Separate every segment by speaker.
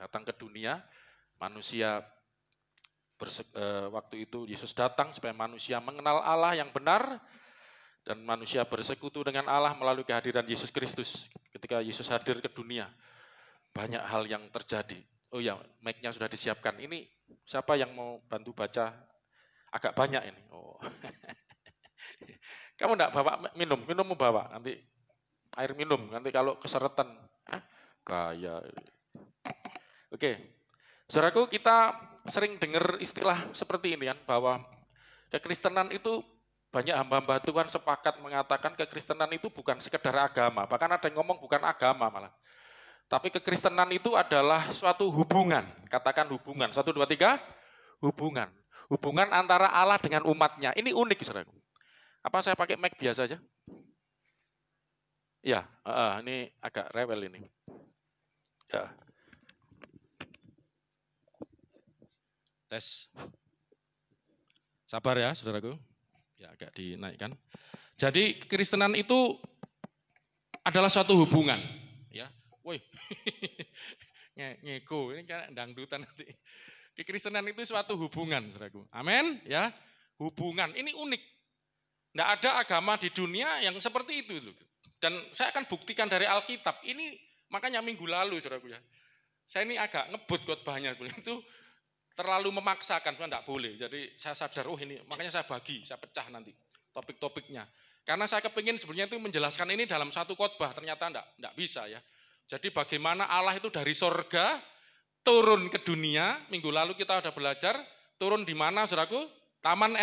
Speaker 1: datang ke dunia, manusia waktu itu Yesus datang supaya manusia mengenal Allah yang benar dan manusia bersekutu dengan Allah melalui kehadiran Yesus Kristus. Ketika Yesus hadir ke dunia, banyak hal yang terjadi. Oh ya, mic-nya sudah disiapkan. Ini siapa yang mau bantu baca? Agak banyak ini. Oh. Kamu enggak bawa minum? Minum mau bawa nanti air minum. Nanti kalau keseretan, gaya. Oke. Saudaraku, kita sering dengar istilah seperti ini kan, bahwa kekristenan itu banyak hamba-hamba Tuhan sepakat mengatakan kekristenan itu bukan sekedar agama. Bahkan ada yang ngomong bukan agama malah. Tapi kekristenan itu adalah suatu hubungan. Katakan hubungan. 1, 2, 3. Hubungan. Hubungan antara Allah dengan umatnya. Ini unik, saudaraku. Apa saya pakai mic biasa aja? Ya, ini agak rewel ini. Ya. Tes. Sabar ya, saudaraku. Ya, agak dinaikkan. Jadi kekristenan itu adalah suatu hubungan. Ya, woi, ngeko ini kan dangdutan nanti. Kekristenan itu suatu hubungan, saudaraku. Amin, ya. Hubungan ini unik. Tidak ada agama di dunia yang seperti itu. Dan saya akan buktikan dari Alkitab. Ini makanya minggu lalu, saudaraku ya. Saya ini agak ngebut khotbahnya sebenarnya itu. Terlalu memaksakan, tidak boleh. Jadi saya sadar, ini makanya saya bagi, saya pecah nanti topik-topiknya. Karena saya kepingin sebenarnya itu menjelaskan ini dalam satu khotbah, ternyata tidak bisa ya. Jadi bagaimana Allah itu dari sorga turun ke dunia. Minggu lalu kita sudah belajar turun di mana, saudaraku? Taman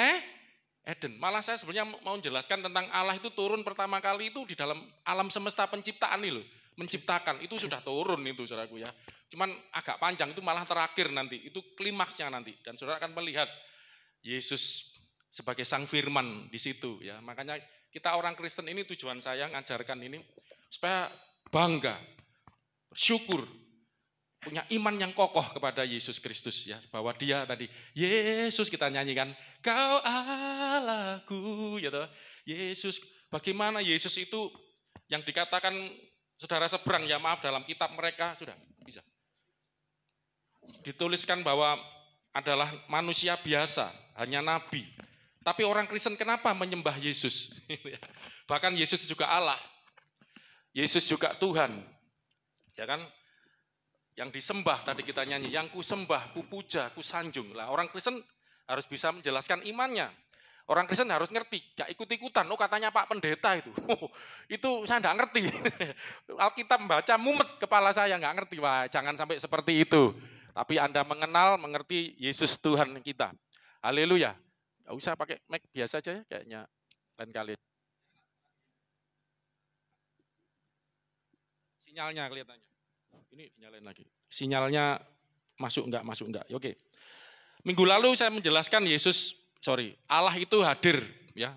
Speaker 1: Eden. Malah saya sebenarnya mau menjelaskan tentang Allah itu turun pertama kali itu di dalam alam semesta penciptaan ini loh. Menciptakan, itu sudah turun itu saudaraku ya. Cuman agak panjang, itu malah terakhir nanti, itu klimaksnya nanti. Dan saudara akan melihat Yesus sebagai sang firman di situ ya. Makanya kita orang Kristen ini tujuan saya ngajarkan ini supaya bangga, bersyukur, punya iman yang kokoh kepada Yesus Kristus ya, bahwa dia tadi Yesus kita nyanyikan kau Allahku ya toh. Yesus, bagaimana Yesus itu yang dikatakan saudara seberang ya, maaf, dalam kitab mereka sudah bisa dituliskan bahwa adalah manusia biasa, hanya nabi. Tapi orang Kristen kenapa menyembah Yesus? Bahkan Yesus juga Allah. Yesus juga Tuhan. Ya kan? Yang disembah tadi kita nyanyi, yang ku sembah, ku puja, ku sanjung. Lah orang Kristen harus bisa menjelaskan imannya. Orang Kristen harus ngerti, gak ikut-ikutan. Oh katanya Pak Pendeta itu. Itu saya gak ngerti. Alkitab membaca mumet kepala saya, gak ngerti. Wah, jangan sampai seperti itu. Tapi Anda mengenal, mengerti Yesus Tuhan kita. Haleluya. Gak usah pakai mic biasa aja ya, kayaknya lain kali. Sinyalnya kelihatannya. Ini dinyalain lagi. Sinyalnya masuk enggak. Oke. Minggu lalu saya menjelaskan Allah itu hadir ya,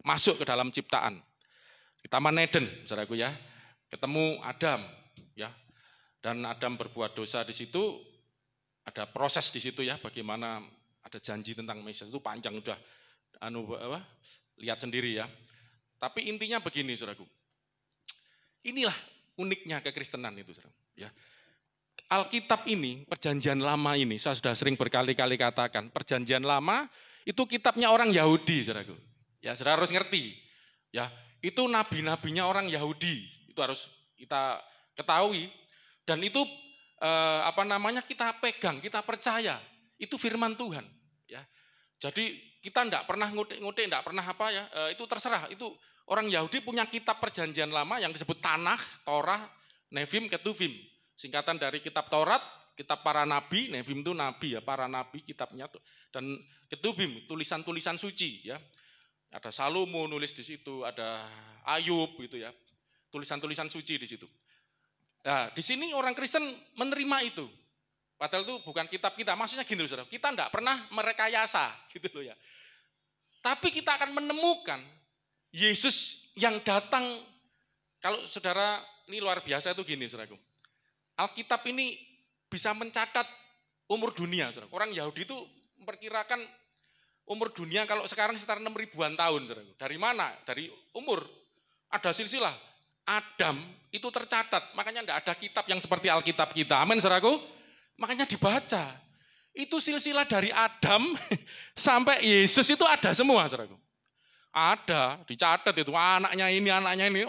Speaker 1: masuk ke dalam ciptaan. Di Taman Eden, saudaraku ya. Ketemu Adam ya. Dan Adam berbuat dosa di situ, ada proses di situ ya, bagaimana ada janji tentang Mesias itu panjang udah lihat sendiri ya. Tapi intinya begini, saudaraku. Inilah uniknya kekristenan itu, saudara. Ya. Alkitab ini, perjanjian lama ini, saya sudah sering berkali-kali katakan, perjanjian lama itu kitabnya orang Yahudi, saudaraku. Ya, saudara harus ngerti. Ya, itu nabi-nabinya orang Yahudi, itu harus kita ketahui. Dan itu kita pegang, kita percaya, itu firman Tuhan. Ya, jadi kita tidak pernah ngutik-ngutik, tidak pernah itu terserah. Itu orang Yahudi punya kitab perjanjian lama yang disebut Tanakh, Torah, Nevim, Ketuvim. Singkatan dari kitab Taurat, kitab para nabi, Nevim itu nabi ya, para nabi kitabnya tuh. Dan Ketuvim, tulisan-tulisan suci ya. Ada Salomo nulis di situ, ada Ayub gitu ya. Tulisan-tulisan suci di situ. Nah, di sini orang Kristen menerima itu. Padahal itu bukan kitab kita. Maksudnya gini loh, saudara. Kita tidak pernah merekayasa gitu loh ya. Tapi kita akan menemukan Yesus yang datang. Kalau saudara, ini luar biasa itu gini, saudaraku. Alkitab ini bisa mencatat umur dunia, saudara. Orang Yahudi itu memperkirakan umur dunia kalau sekarang sekitar 6.000-an tahun, saudara. Dari mana? Dari umur. Ada silsilah. Adam itu tercatat, makanya enggak ada kitab yang seperti Alkitab kita. Amin, saudaraku. Makanya dibaca. Itu silsilah dari Adam sampai Yesus itu ada semua, saudaraku. Ada, dicatat itu anaknya ini,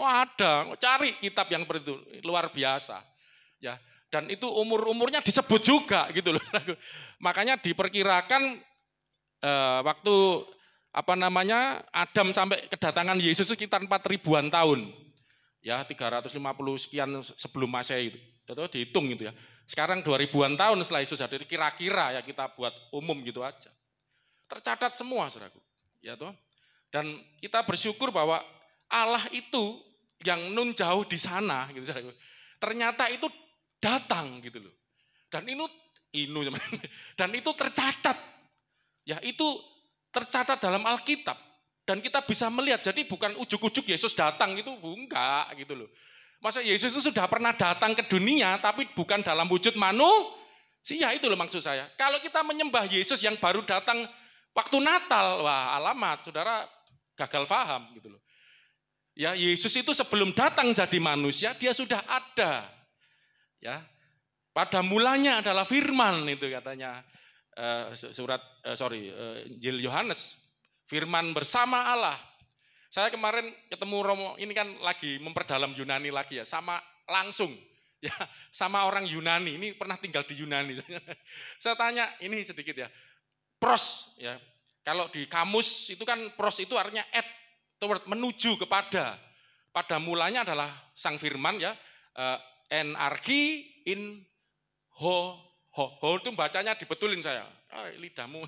Speaker 1: ada. Cari kitab yang seperti itu, luar biasa. Ya, dan itu umurnya disebut juga gitu loh. Makanya diperkirakan waktu Adam sampai kedatangan Yesus itu sekitar 4.000-an tahun. Ya, 350 sekian sebelum Masehi itu. Dihitung gitu ya. Sekarang 2000-an tahun setelah Yesus hadir, kira-kira ya kita buat umum gitu aja. Tercatat semua, saudaraku. Ya toh. Dan kita bersyukur bahwa Allah itu yang nun jauh di sana gitu, saudaraku. Ternyata itu datang gitu loh. Dan dan itu tercatat. Ya, itu tercatat dalam Alkitab. Dan kita bisa melihat, jadi bukan ujuk-ujuk Yesus datang itu, enggak gitu loh. Masa Yesus itu sudah pernah datang ke dunia, tapi bukan dalam wujud manusia, itu loh maksud saya. Kalau kita menyembah Yesus yang baru datang waktu Natal, wah alamat, saudara gagal paham gitu loh. Ya, Yesus itu sebelum datang jadi manusia, dia sudah ada. Ya, pada mulanya adalah firman itu katanya Injil Yohanes. Firman bersama Allah. Saya kemarin ketemu Romo, ini kan lagi memperdalam Yunani lagi ya, sama langsung ya, sama orang Yunani. Ini pernah tinggal di Yunani. Saya tanya ini sedikit ya. Pros ya. Kalau di kamus itu kan pros itu artinya toward, menuju kepada. Pada mulanya adalah Sang Firman ya. Enarki in ho itu bacanya dibetulin saya. Lidahmu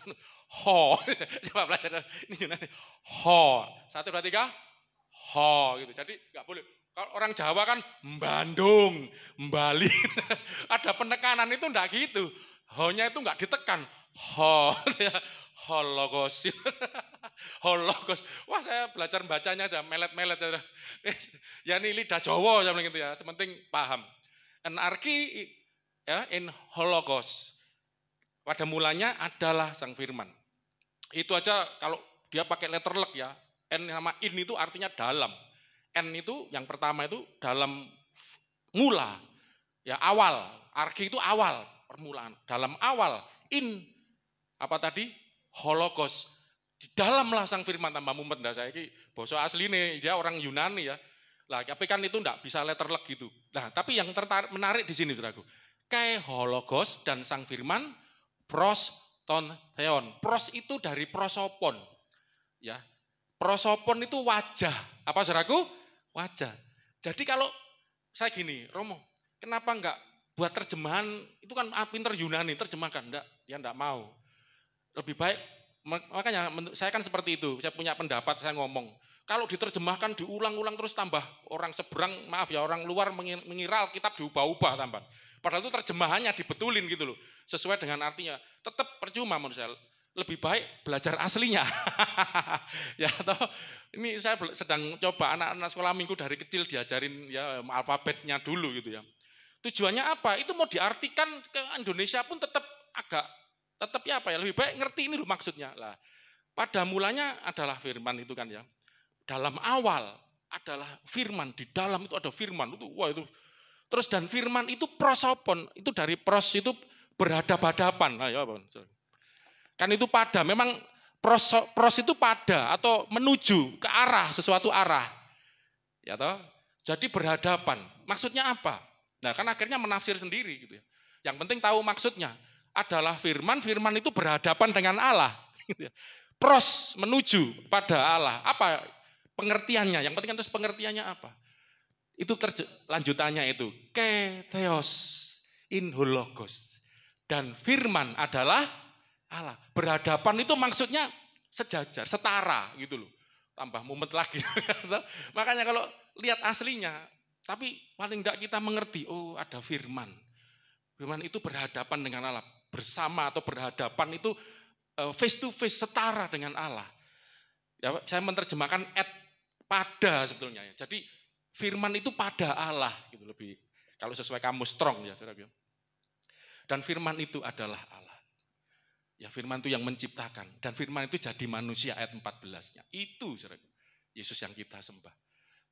Speaker 1: ho. Coba belajar ini Yunani. Ho. 1 2 3. Ho gitu. Jadi enggak boleh. Kalau orang Jawa kan Bandung, Bali. Ada penekanan itu enggak gitu. Ho-nya itu enggak ditekan. Ho. Hologos. Hologos. Wah, saya belajar bacanya ada melet-melet. Ya ini lidah Jawa saya bilang gitu ya. Sepenting paham. Anarki ya, in hologos. Pada mulanya adalah Sang Firman. Itu aja kalau dia pakai letter luck ya. N sama in itu artinya dalam. N itu yang pertama itu dalam mula. Ya, awal. Arki itu awal, permulaan. Dalam awal. In apa tadi? Hologos. Di dalamlah Sang Firman, tambah mumet dah saya ini bahasa asli nih, dia orang Yunani ya. Lah, tapi kan itu enggak bisa letter luck gitu. Nah, tapi yang menarik di sini saudaraku. Kai hologos dan Sang Firman pros ton theon. Pros itu dari prosopon. Ya. Prosopon itu wajah. Apa saudaraku? Wajah. Jadi kalau saya gini, Romo, kenapa enggak buat terjemahan, itu kan pinter Yunani, terjemahkan. Enggak, ya enggak mau. Lebih baik, makanya saya kan seperti itu, saya punya pendapat, saya ngomong. Kalau diterjemahkan, diulang-ulang terus tambah orang seberang, maaf ya, orang luar mengira Alkitab diubah-ubah tambah. Padahal itu terjemahannya dibetulin gitu loh, sesuai dengan artinya. Tetap percuma menurut saya. Lebih baik belajar aslinya. Ya, toh, ini saya sedang coba anak-anak sekolah minggu dari kecil diajarin ya alfabetnya dulu gitu ya. Tujuannya apa? Itu mau diartikan ke Indonesia pun tetap ya apa ya, lebih baik ngerti ini loh maksudnya. Lah, pada mulanya adalah firman itu kan ya. Dalam awal adalah firman, di dalam itu ada firman. Itu wah itu. Terus dan firman itu prosopon, itu dari pros itu berhadap-hadapan. Nah, ya, kan itu pada, memang pros itu pada atau menuju ke arah, sesuatu arah. Ya toh? Jadi berhadapan. Maksudnya apa? Nah, kan akhirnya menafsir sendiri gitu ya. Yang penting tahu maksudnya. Adalah firman, firman itu berhadapan dengan Allah. Pros menuju pada Allah. Apa pengertiannya? Yang penting kan terus pengertiannya apa? Itu lanjutannya itu. Ke theos in hologos. Dan firman adalah Allah. Berhadapan itu maksudnya sejajar, setara gitu loh. Tambah mumet lagi. Makanya kalau lihat aslinya, tapi paling tidak kita mengerti, oh ada firman. Firman itu berhadapan dengan Allah. Bersama atau berhadapan itu face to face, setara dengan Allah. Ya, saya menerjemahkan pada sebetulnya ya. Jadi firman itu pada Allah gitu lebih. Kalau sesuai kamus strong ya, saudara. Dan firman itu adalah Allah. Ya, firman itu yang menciptakan. Dan firman itu jadi manusia ayat 14-nya. Itu saudara, Yesus yang kita sembah.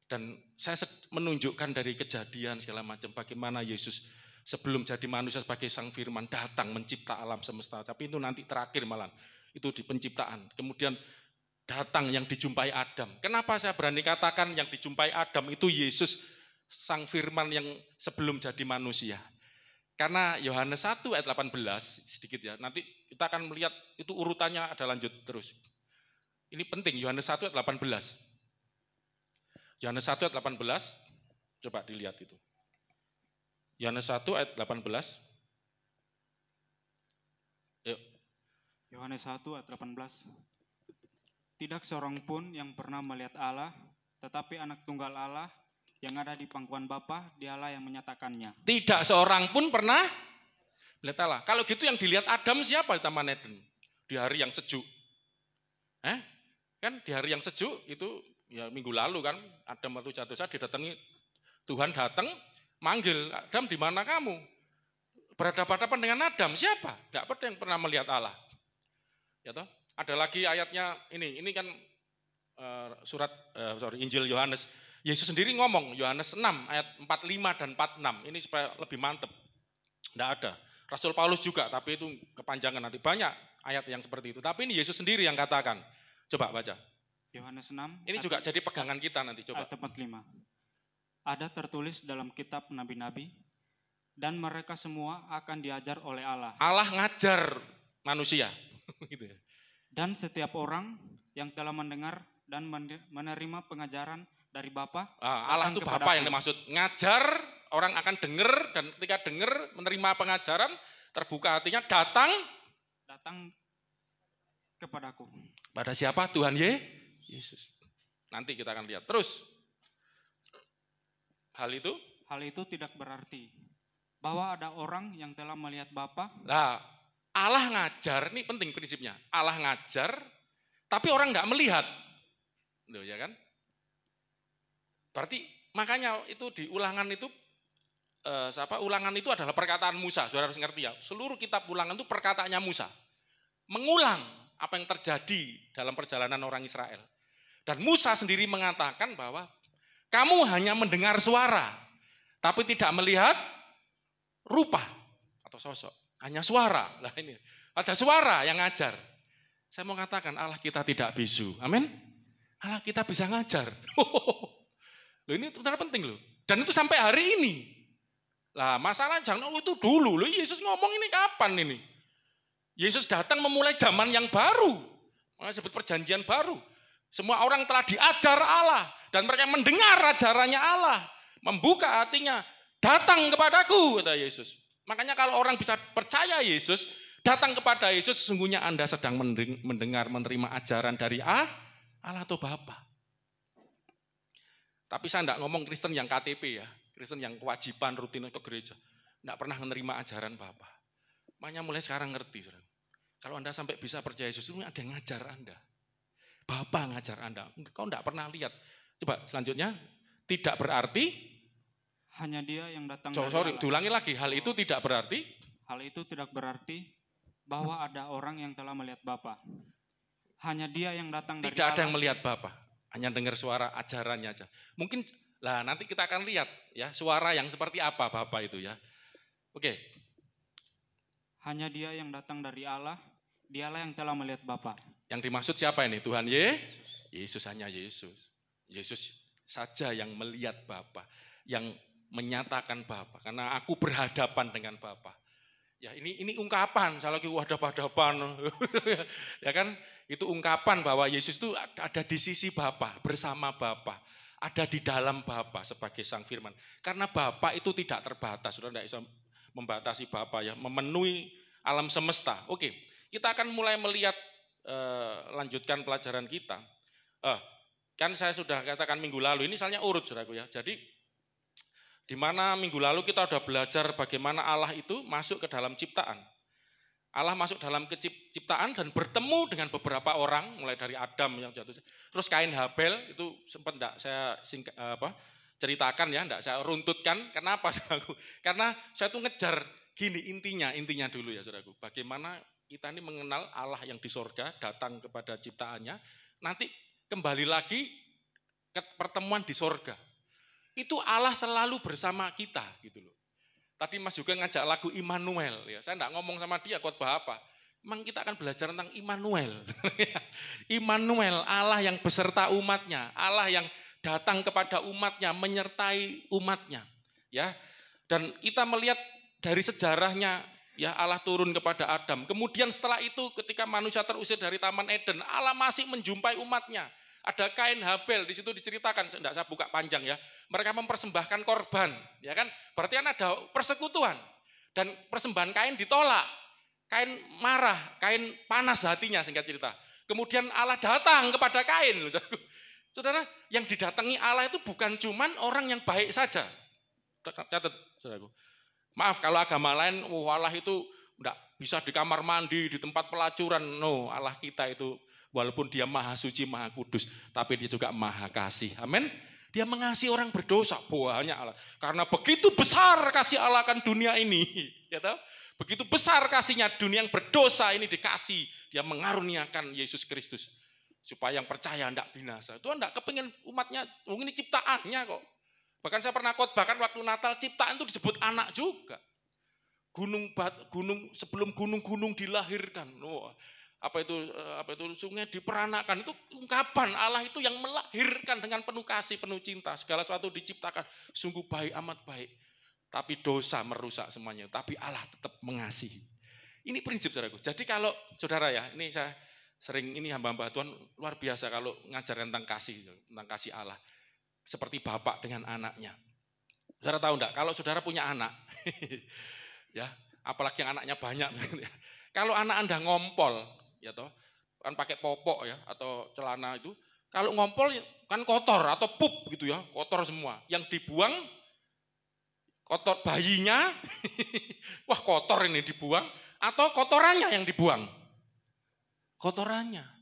Speaker 1: Dan saya menunjukkan dari kejadian segala macam bagaimana Yesus sebelum jadi manusia sebagai sang firman datang mencipta alam semesta. Tapi itu nanti terakhir malah. Itu di penciptaan. Kemudian datang yang dijumpai Adam. Kenapa saya berani katakan yang dijumpai Adam itu Yesus sang firman yang sebelum jadi manusia? Karena Yohanes 1 ayat 18 sedikit ya. Nanti kita akan melihat itu urutannya ada lanjut terus. Ini penting Yohanes 1 ayat 18. Yohanes 1 ayat 18, coba dilihat itu. Yohanes 1 ayat 18. Yuk.
Speaker 2: Yohanes 1 ayat 18. Tidak seorang pun yang pernah melihat Allah, tetapi anak tunggal Allah yang ada di pangkuan Bapa, dialah yang menyatakannya.
Speaker 1: Tidak seorang pun pernah melihat Allah. Kalau gitu yang dilihat Adam siapa di Taman Eden? Di hari yang sejuk. Kan di hari yang sejuk itu ya minggu lalu kan Adam waktu jatuh dosa didatangi Tuhan datang manggil Adam di mana kamu? Berhadapan-hadapan dengan Adam siapa? Tidak ada yang pernah melihat Allah. Ya toh? Ada lagi ayatnya ini kan Injil Yohanes. Yesus sendiri ngomong Yohanes 6 ayat 45 dan 46. Ini supaya lebih mantep. Tidak ada. Rasul Paulus juga tapi itu kepanjangan nanti banyak ayat yang seperti itu. Tapi ini Yesus sendiri yang katakan. Coba baca.
Speaker 2: Yohanes 6.
Speaker 1: Ini juga jadi pegangan kita nanti coba.
Speaker 2: Ayat 45. Ada tertulis dalam kitab nabi-nabi dan mereka semua akan diajar oleh Allah.
Speaker 1: Allah ngajar manusia. Gitu ya.
Speaker 2: Dan setiap orang yang telah mendengar dan menerima pengajaran dari Bapa.
Speaker 1: Allah itu Bapa yang dimaksud. Ngajar, orang akan dengar dan ketika dengar menerima pengajaran, terbuka hatinya datang
Speaker 2: kepadaku.
Speaker 1: Pada siapa? Tuhan Yesus. Nanti kita akan lihat. Terus, hal itu
Speaker 2: tidak berarti bahwa ada orang yang telah melihat Bapa.
Speaker 1: Nah, Allah ngajar, ini penting prinsipnya. Allah ngajar, tapi orang enggak melihat. Loh, ya kan? Berarti makanya itu di Ulangan itu Ulangan itu adalah perkataan Musa. Saudara harus ngerti ya. Seluruh kitab Ulangan itu perkataannya Musa. Mengulang apa yang terjadi dalam perjalanan orang Israel. Dan Musa sendiri mengatakan bahwa kamu hanya mendengar suara, tapi tidak melihat rupa atau sosok. Hanya suara. Lah ini ada suara yang ngajar. Saya mau katakan Allah kita tidak bisu. Amin. Allah kita bisa ngajar. Loh ini benar penting loh. Dan itu sampai hari ini. Lah masalah jangan itu dulu loh. Yesus ngomong ini kapan ini? Yesus datang memulai zaman yang baru. Makanya sebut perjanjian baru. Semua orang telah diajar Allah. Dan mereka mendengar ajarannya Allah. Membuka hatinya. Datang kepadaku, kata Yesus. Makanya kalau orang bisa percaya Yesus, datang kepada Yesus, sesungguhnya Anda sedang mendengar, menerima ajaran dari Allah atau Bapa. Tapi saya tidak ngomong Kristen yang KTP ya. Kristen yang kewajiban rutin ke gereja. Tidak pernah menerima ajaran Bapa. Makanya mulai sekarang ngerti. Saudara. Kalau Anda sampai bisa percaya Yesus, itu ada yang ngajar Anda. Bapa ngajar Anda. Kau tidak pernah lihat. Coba selanjutnya. Tidak berarti.
Speaker 2: Hanya dia yang datang dari Allah.
Speaker 1: Diulangi lagi. Hal itu tidak berarti.
Speaker 2: Hal itu tidak berarti bahwa ada orang yang telah melihat Bapa. Hanya dia yang datang dari Allah.
Speaker 1: Tidak ada yang melihat Bapa. Hanya dengar suara ajarannya aja. Mungkin lah nanti kita akan lihat ya suara yang seperti apa Bapa itu ya. Oke.
Speaker 2: Hanya dia yang datang dari Allah. Dialah yang telah melihat Bapa.
Speaker 1: Yang dimaksud siapa ini? Tuhan Yesus, hanya Yesus. Yesus saja yang melihat Bapa, yang menyatakan Bapa. Karena aku berhadapan dengan Bapa. Ya ini ungkapan, saya lagi hadap-hadapan. Ya kan? Itu ungkapan bahwa Yesus itu ada di sisi Bapa, bersama Bapa. Ada di dalam Bapa sebagai sang firman. Karena Bapa itu tidak terbatas. Sudah tidak bisa membatasi Bapa ya, memenuhi alam semesta. Oke, kita akan mulai melihat lanjutkan pelajaran kita. Kan saya sudah katakan minggu lalu, ini soalnya urut saudaraku ya. Jadi di mana minggu lalu kita sudah belajar bagaimana Allah itu masuk ke dalam ciptaan. Allah masuk dalam ciptaan dan bertemu dengan beberapa orang, mulai dari Adam yang jatuh. Terus Kain Habel itu sempat enggak saya ceritakan ya, enggak saya runtutkan. Kenapa saudaraku? Karena saya tuh ngejar gini intinya dulu ya saudaraku. Bagaimana kita ini mengenal Allah yang di sorga, datang kepada ciptaannya, nanti kembali lagi pertemuan di sorga. Itu Allah selalu bersama kita gitu loh. Tadi Mas juga ngajak lagu Immanuel ya. Saya enggak ngomong sama dia khotbah apa. Memang kita akan belajar tentang Immanuel. Immanuel, Allah yang beserta umatnya, Allah yang datang kepada umatnya, menyertai umatnya. Ya. Dan kita melihat dari sejarahnya ya Allah turun kepada Adam. Kemudian setelah itu ketika manusia terusir dari Taman Eden, Allah masih menjumpai umatnya. Ada Kain Habel, di situ diceritakan, tidak saya buka panjang ya. Mereka mempersembahkan korban, ya kan? Berarti kan ada persekutuan. Dan persembahan Kain ditolak. Kain marah, Kain panas hatinya singkat cerita. Kemudian Allah datang kepada Kain. Saudara, yang didatangi Allah itu bukan cuman orang yang baik saja. Catat, saudaraku. Maaf kalau agama lain, Allah itu enggak bisa di kamar mandi, di tempat pelacuran. No, Allah kita itu walaupun dia maha suci, maha kudus, tapi dia juga maha kasih. Amin. Dia mengasihi orang berdosa, banyak Allah. Karena begitu besar kasih Allah akan dunia ini. Ya tahu? Begitu besar kasihnya dunia yang berdosa ini dikasih. Dia mengaruniakan Yesus Kristus. Supaya yang percaya tidak binasa. Tuhan tidak kepingin umatnya, ini ciptaannya kok. Bahkan saya pernah khotbahkan waktu Natal, ciptaan itu disebut anak juga. Sebelum gunung-gunung dilahirkan. Apa itu sungai diperanakan, itu ungkapan Allah itu yang melahirkan dengan penuh kasih, penuh cinta. Segala sesuatu diciptakan sungguh baik, amat baik. Tapi dosa merusak semuanya, tapi Allah tetap mengasihi. Ini prinsip saudaraku. Jadi kalau saudara ya, ini saya sering ini hamba-hamba Tuhan luar biasa kalau ngajar tentang kasih Allah. Seperti bapak dengan anaknya. Saudara tahu enggak, kalau saudara punya anak, ya, apalagi yang anaknya banyak, kalau anak Anda ngompol, ya toh, kan pakai popok ya atau celana itu, kalau ngompol kan kotor atau pup gitu ya, kotor semua. Yang dibuang kotor bayinya, wah kotor ini dibuang, atau kotorannya yang dibuang, kotorannya.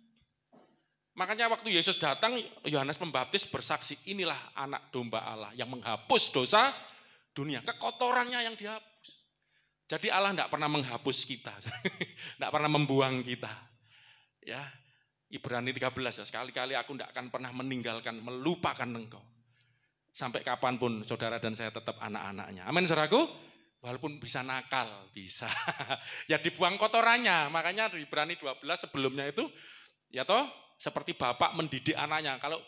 Speaker 1: Makanya waktu Yesus datang, Yohanes Pembaptis bersaksi, inilah anak domba Allah yang menghapus dosa dunia, kekotorannya yang dihapus. Jadi Allah tidak pernah menghapus kita, tidak pernah membuang kita. Ya, Ibrani 13 ya, sekali-kali aku tidak akan pernah meninggalkan, melupakan engkau. Sampai kapanpun saudara dan saya tetap anak-anaknya. Amin saudaraku, walaupun bisa nakal, bisa. Ya dibuang kotorannya, makanya di Ibrani 12 sebelumnya itu, ya toh, seperti bapak mendidik anaknya, kalau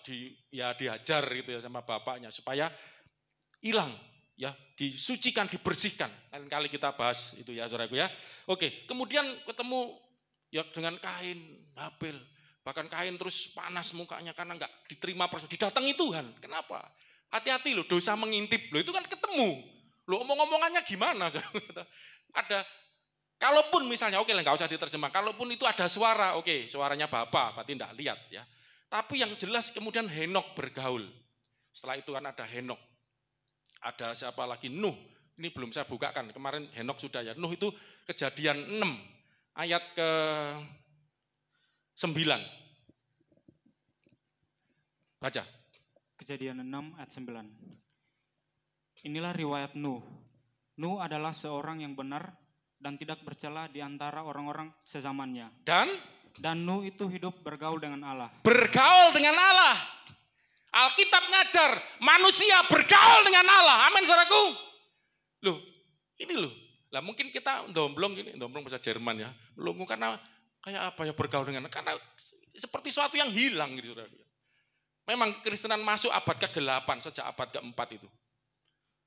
Speaker 1: diajar gitu ya sama bapaknya supaya hilang, ya disucikan, dibersihkan. Lain kali kita bahas itu ya saudaraku ya. Oke, kemudian ketemu ya dengan Kain, Habel, bahkan Kain terus panas mukanya karena enggak diterima didatangi Tuhan. Kenapa? Hati-hati loh, dosa mengintip loh, itu kan ketemu. Loh omong-omongannya gimana? Ada. Kalaupun misalnya, oke lah nggak usah diterjemah, kalaupun itu ada suara, oke, suaranya bapak, berarti tidak lihat ya. Tapi yang jelas kemudian Henok bergaul. Setelah itu kan ada Henok. Ada siapa lagi? Nuh. Ini belum saya bukakan, kemarin Henok sudah ya. Nuh itu Kejadian 6, ayat ke-9. Baca.
Speaker 2: Kejadian 6 ayat 9. Inilah riwayat Nuh. Nuh adalah seorang yang benar dan tidak bercela di antara orang-orang sezamannya. Dan Nuh itu hidup bergaul dengan Allah.
Speaker 1: Bergaul dengan Allah. Alkitab ngajar manusia bergaul dengan Allah. Amin saudaraku. Loh, ini loh. Lah mungkin kita domblong bahasa Jerman ya. Belum karena kayak apa ya bergaul dengan Allah. Karena seperti sesuatu yang hilang gitu saudaraku. Memang kekristenan masuk abad ke-8 sejak abad ke-4 itu.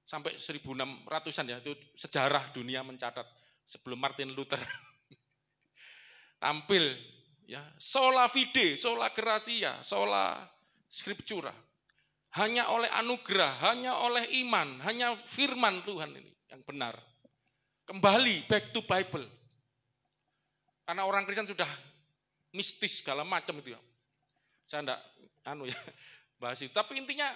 Speaker 1: Sampai 1600-an ya, itu sejarah dunia mencatat. Sebelum Martin Luther tampil ya, sola fide, sola gratia, sola scriptura. Hanya oleh anugerah, hanya oleh iman, hanya firman Tuhan ini yang benar. Kembali back to Bible. Karena orang Kristen sudah mistis segala macam itu ya. Saya enggak bahas itu, tapi intinya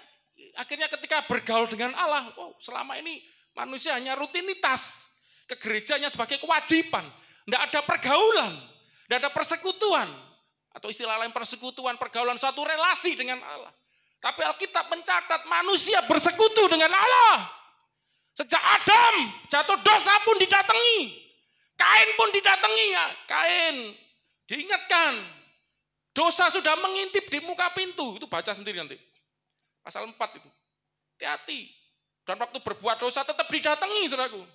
Speaker 1: akhirnya ketika bergaul dengan Allah, wow, selama ini manusia hanya rutinitas. Ke gerejanya sebagai kewajiban. Tidak ada pergaulan. Tidak ada persekutuan. Atau istilah lain persekutuan, pergaulan, suatu relasi dengan Allah. Tapi Alkitab mencatat manusia bersekutu dengan Allah. Sejak Adam jatuh dosa pun didatangi. Kain pun didatangi ya. Kain diingatkan. Dosa sudah mengintip di muka pintu. Itu baca sendiri nanti. Pasal 4 itu. Hati-hati. Dan waktu berbuat dosa tetap didatangi, saudaraku.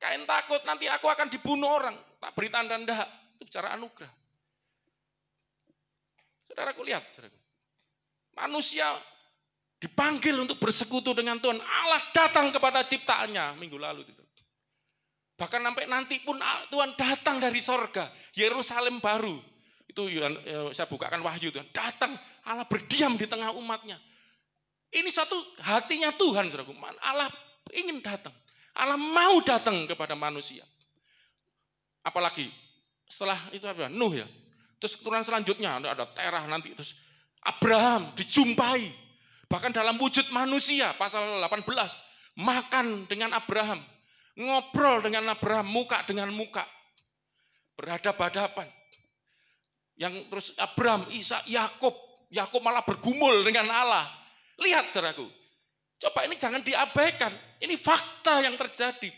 Speaker 1: Kain takut nanti aku akan dibunuh orang. Tak beri tanda ndak. Itu bicara anugerah. Saudaraku lihat, saudaraku. Manusia dipanggil untuk bersekutu dengan Tuhan. Allah datang kepada ciptaannya minggu lalu itu. Bahkan sampai nanti pun Tuhan datang dari sorga. Yerusalem baru. Itu saya bukakan Wahyu. Tuhan datang. Allah berdiam di tengah umatnya. Ini satu hatinya Tuhan, saudaraku. Allah ingin datang. Allah mau datang kepada manusia. Apalagi setelah itu apa? Nuh ya. Terus keturunan selanjutnya ada Terah nanti. Terus Abraham dijumpai. Bahkan dalam wujud manusia, pasal 18. Makan dengan Abraham. Ngobrol dengan Abraham, muka dengan muka. Berhadap-hadapan. Yang terus Abraham, Ishak, Yakub. Yakub malah bergumul dengan Allah. Lihat, saudaraku. Coba ini jangan diabaikan. Ini fakta yang terjadi.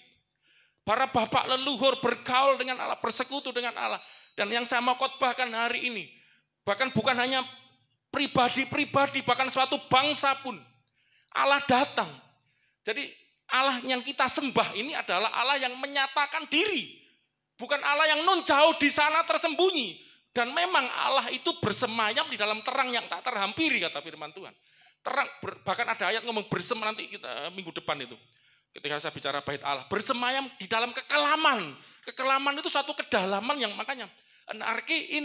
Speaker 1: Para bapak leluhur bergaul dengan Allah, bersekutu dengan Allah. Dan yang saya mau khotbahkan hari ini, bahkan bukan hanya pribadi-pribadi, bahkan suatu bangsa pun. Allah datang. Jadi Allah yang kita sembah ini adalah Allah yang menyatakan diri. Bukan Allah yang jauh di sana tersembunyi. Dan memang Allah itu bersemayam di dalam terang yang tak terhampiri, kata firman Tuhan. Terang, bahkan ada ayat ngomong bersemayam nanti kita minggu depan itu. Ketika saya bicara bait Allah, bersemayam di dalam kekelaman. Kekelaman itu suatu kedalaman yang makanya enarki,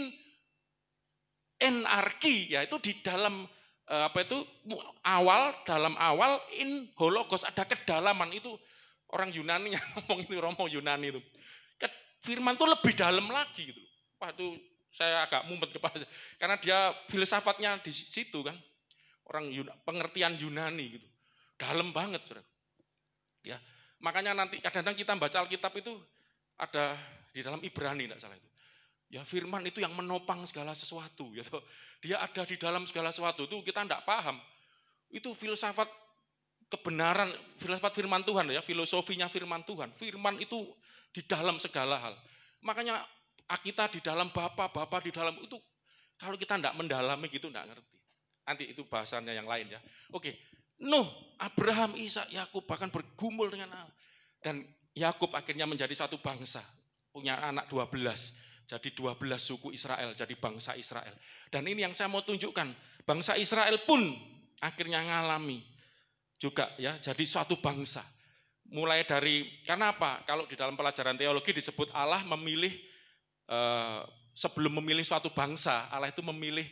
Speaker 1: yaitu di dalam dalam awal in hologos, ada kedalaman. Itu orang Yunani yang ngomong itu, Romo Yunani itu. Firman itu lebih dalam lagi gitu. Wah, itu saya agak mumet kepala karena dia filsafatnya di situ kan. Orang pengertian Yunani gitu. Dalam banget, saudara. Ya. Makanya nanti kadang-kadang kita baca Alkitab itu ada di dalam Ibrani, enggak salah itu. Ya, firman itu yang menopang segala sesuatu gitu. Dia ada di dalam segala sesuatu itu kita enggak paham. Itu filsafat kebenaran, filsafat firman Tuhan ya, filosofinya firman Tuhan. Firman itu di dalam segala hal. Makanya kita di dalam Bapa di dalam itu, kalau kita enggak mendalami gitu enggak ngerti. Nanti itu bahasannya yang lain ya. Oke, Nuh, Abraham, Ishak, Yakub bahkan bergumul dengan Allah. Dan Yakub akhirnya menjadi satu bangsa. Punya anak 12. Jadi 12 suku Israel, jadi bangsa Israel. Dan ini yang saya mau tunjukkan. Bangsa Israel pun akhirnya ngalami juga ya, jadi suatu bangsa. Mulai dari, karena apa? Kalau di dalam pelajaran teologi disebut Allah memilih, sebelum memilih suatu bangsa, Allah itu memilih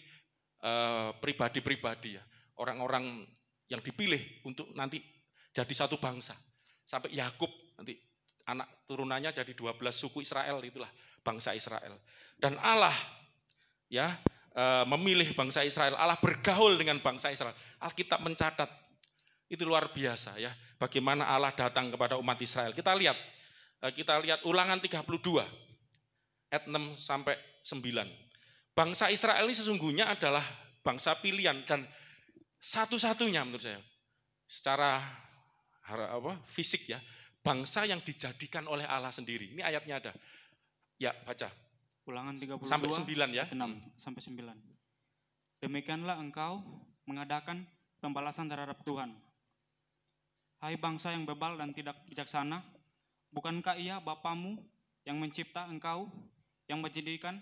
Speaker 1: pribadi-pribadi ya, orang-orang yang dipilih untuk nanti jadi satu bangsa. Sampai Yakub nanti anak turunannya jadi 12 suku Israel, itulah bangsa Israel. Dan Allah ya memilih bangsa Israel, Allah bergaul dengan bangsa Israel. Alkitab mencatat itu luar biasa ya, bagaimana Allah datang kepada umat Israel. Kita lihat Ulangan 32 ayat 6 sampai 9. Bangsa Israel ini sesungguhnya adalah bangsa pilihan dan satu-satunya menurut saya secara fisik ya, bangsa yang dijadikan oleh Allah sendiri. Ini ayatnya ada. Ya, baca.
Speaker 2: Ulangan 32
Speaker 1: sampai 9 ya.
Speaker 2: 6 sampai 9. Demikianlah engkau mengadakan pembalasan terhadap Tuhan. Hai bangsa yang bebal dan tidak bijaksana, bukankah Ia Bapamu yang mencipta engkau, yang menjadikan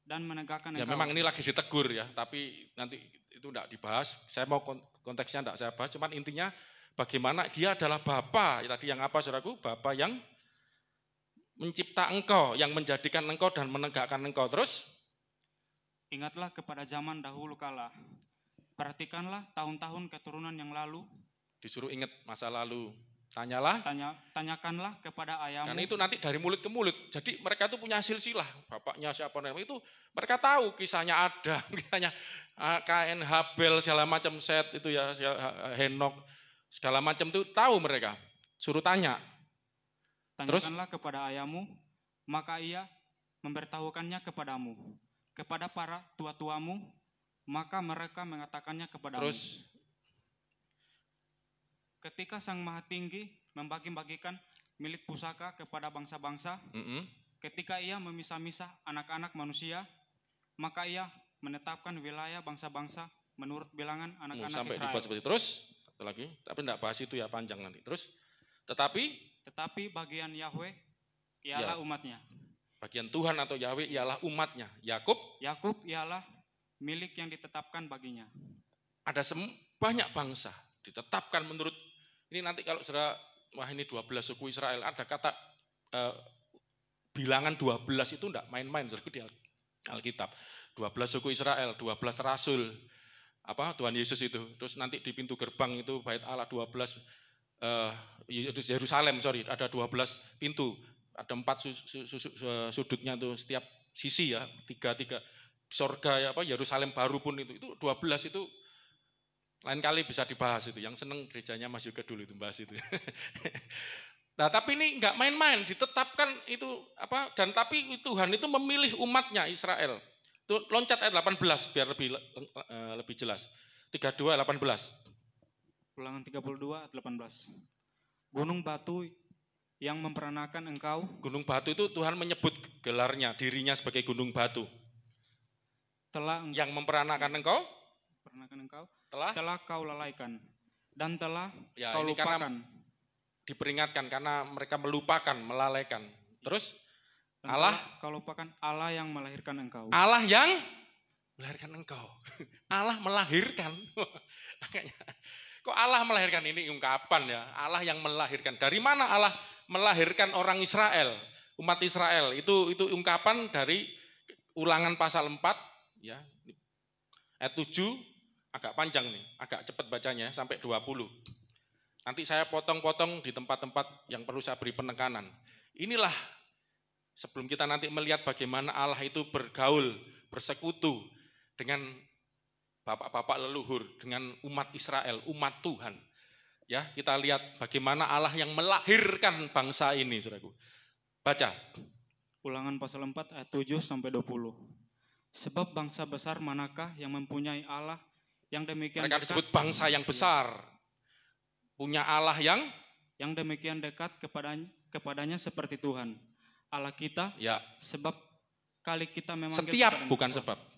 Speaker 2: dan menegakkan engkau?
Speaker 1: Ya memang ini lagi ditegur ya, tapi nanti itu tidak dibahas. Saya mau konteksnya tidak saya bahas, cuman intinya bagaimana Dia adalah Bapa. Tadi yang apa, saudaraku? Bapa yang mencipta engkau, yang menjadikan engkau dan menegakkan engkau. Terus?
Speaker 2: Ingatlah kepada zaman dahulu kala. Perhatikanlah tahun-tahun keturunan yang lalu.
Speaker 1: Disuruh ingat masa lalu.
Speaker 2: Tanyakanlah kepada ayahmu.
Speaker 1: Karena itu nanti dari mulut ke mulut. Jadi mereka itu punya silsilah. Bapaknya siapa namanya itu mereka tahu kisahnya Adam, kisahnya Kain, Habel, segala macam, Set itu ya, Henok, segala macam itu tahu mereka. Suruh tanya.
Speaker 2: Tanyakanlah kepada ayahmu, maka ia memberitahukannya kepadamu. Kepada para tua-tuamu, maka mereka mengatakannya kepadamu.
Speaker 1: Terus
Speaker 2: ketika Sang Maha Tinggi membagi-bagikan milik pusaka kepada bangsa-bangsa, ketika Ia memisah-misah anak-anak manusia, maka Ia menetapkan wilayah bangsa-bangsa menurut bilangan anak-anak
Speaker 1: sampai
Speaker 2: Israel.
Speaker 1: dibuat seperti itu. Terus satu lagi, tapi tidak bahas itu ya, panjang nanti. Terus tetapi
Speaker 2: bagian Yahweh ialah umatnya.
Speaker 1: Bagian Tuhan atau Yahweh ialah umatnya. Yakub
Speaker 2: ialah milik yang ditetapkan baginya.
Speaker 1: Ada banyak bangsa ditetapkan menurut ini nanti kalau saudara, wah ini 12 suku Israel, ada kata bilangan 12 itu enggak main-main di Alkitab. 12 suku Israel, 12 rasul, Tuhan Yesus itu. Terus nanti di pintu gerbang itu bait Allah 12 Yerusalem, ada 12 pintu. Ada 4 sudutnya tuh setiap sisi ya, tiga sorga ya, Yerusalem baru pun itu 12 itu lain kali bisa dibahas itu. Yang seneng gerejanya Mas Yoga dulu itu bahas itu. Nah, tapi ini enggak main-main, ditetapkan itu dan tapi Tuhan itu memilih umatnya Israel. Itu loncat ayat 18 biar lebih jelas. 32 18.
Speaker 2: Ulangan 32 ayat 18. Gunung batu yang memperanakan engkau.
Speaker 1: Gunung batu itu Tuhan menyebut gelarnya, dirinya sebagai gunung batu. Yang memperanakan engkau. Telah
Speaker 2: kau lalaikan dan telah kau lupakan.
Speaker 1: Diperingatkan karena mereka melupakan, melalaikan. Terus
Speaker 2: Allah kau lupakan Allah yang melahirkan engkau.
Speaker 1: Allah yang melahirkan engkau. Allah melahirkan. Makanya kok Allah melahirkan, ini ungkapan ya. Allah yang melahirkan. Dari mana Allah melahirkan orang Israel, umat Israel? Itu ungkapan dari Ulangan pasal 4 ya. Ayat 7 agak panjang nih, agak cepat bacanya sampai 20. Nanti saya potong-potong di tempat-tempat yang perlu saya beri penekanan. Inilah sebelum kita nanti melihat bagaimana Allah itu bergaul, bersekutu dengan bapak-bapak leluhur, dengan umat Israel, umat Tuhan. Ya, kita lihat bagaimana Allah yang melahirkan bangsa ini, Saudaraku. Baca.
Speaker 2: Ulangan pasal 4 ayat 7 sampai 20. Sebab bangsa besar manakah yang mempunyai Allah yang demikian
Speaker 1: mereka disebut bangsa yang besar, punya Allah yang
Speaker 2: demikian dekat kepadanya seperti Tuhan Allah kita.
Speaker 1: Ya.
Speaker 2: Sebab kali kita memanggil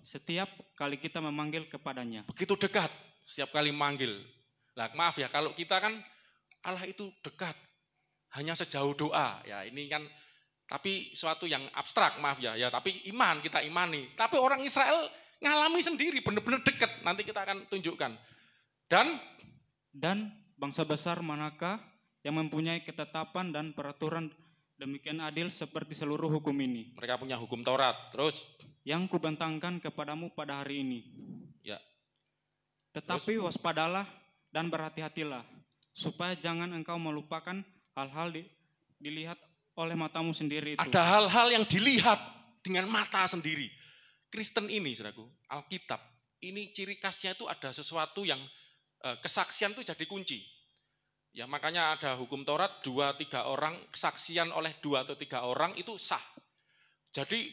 Speaker 2: setiap kali kita memanggil kepadanya.
Speaker 1: Begitu dekat, setiap kali manggil. Lah maaf ya, kalau kita kan Allah itu dekat, hanya sejauh doa. Ya ini kan, tapi suatu yang abstrak, maaf ya. Ya tapi iman, kita imani. Tapi orang Israel ngalami sendiri, benar-benar dekat. Nanti kita akan tunjukkan.
Speaker 2: Dan bangsa besar manakah yang mempunyai ketetapan dan peraturan demikian adil seperti seluruh hukum ini.
Speaker 1: Mereka punya hukum Taurat. Terus
Speaker 2: yang kubentangkan kepadamu pada hari ini.
Speaker 1: Ya.
Speaker 2: Tetapi waspadalah dan berhati-hatilah, supaya jangan engkau melupakan hal-hal dilihat oleh matamu sendiri itu.
Speaker 1: Ada hal-hal yang dilihat dengan mata sendiri. Kristen ini, Saudaraku, Alkitab, ini ciri khasnya itu ada sesuatu yang kesaksian itu jadi kunci. Ya, makanya ada hukum Taurat 2-3 orang, kesaksian oleh 2 atau 3 orang itu sah. Jadi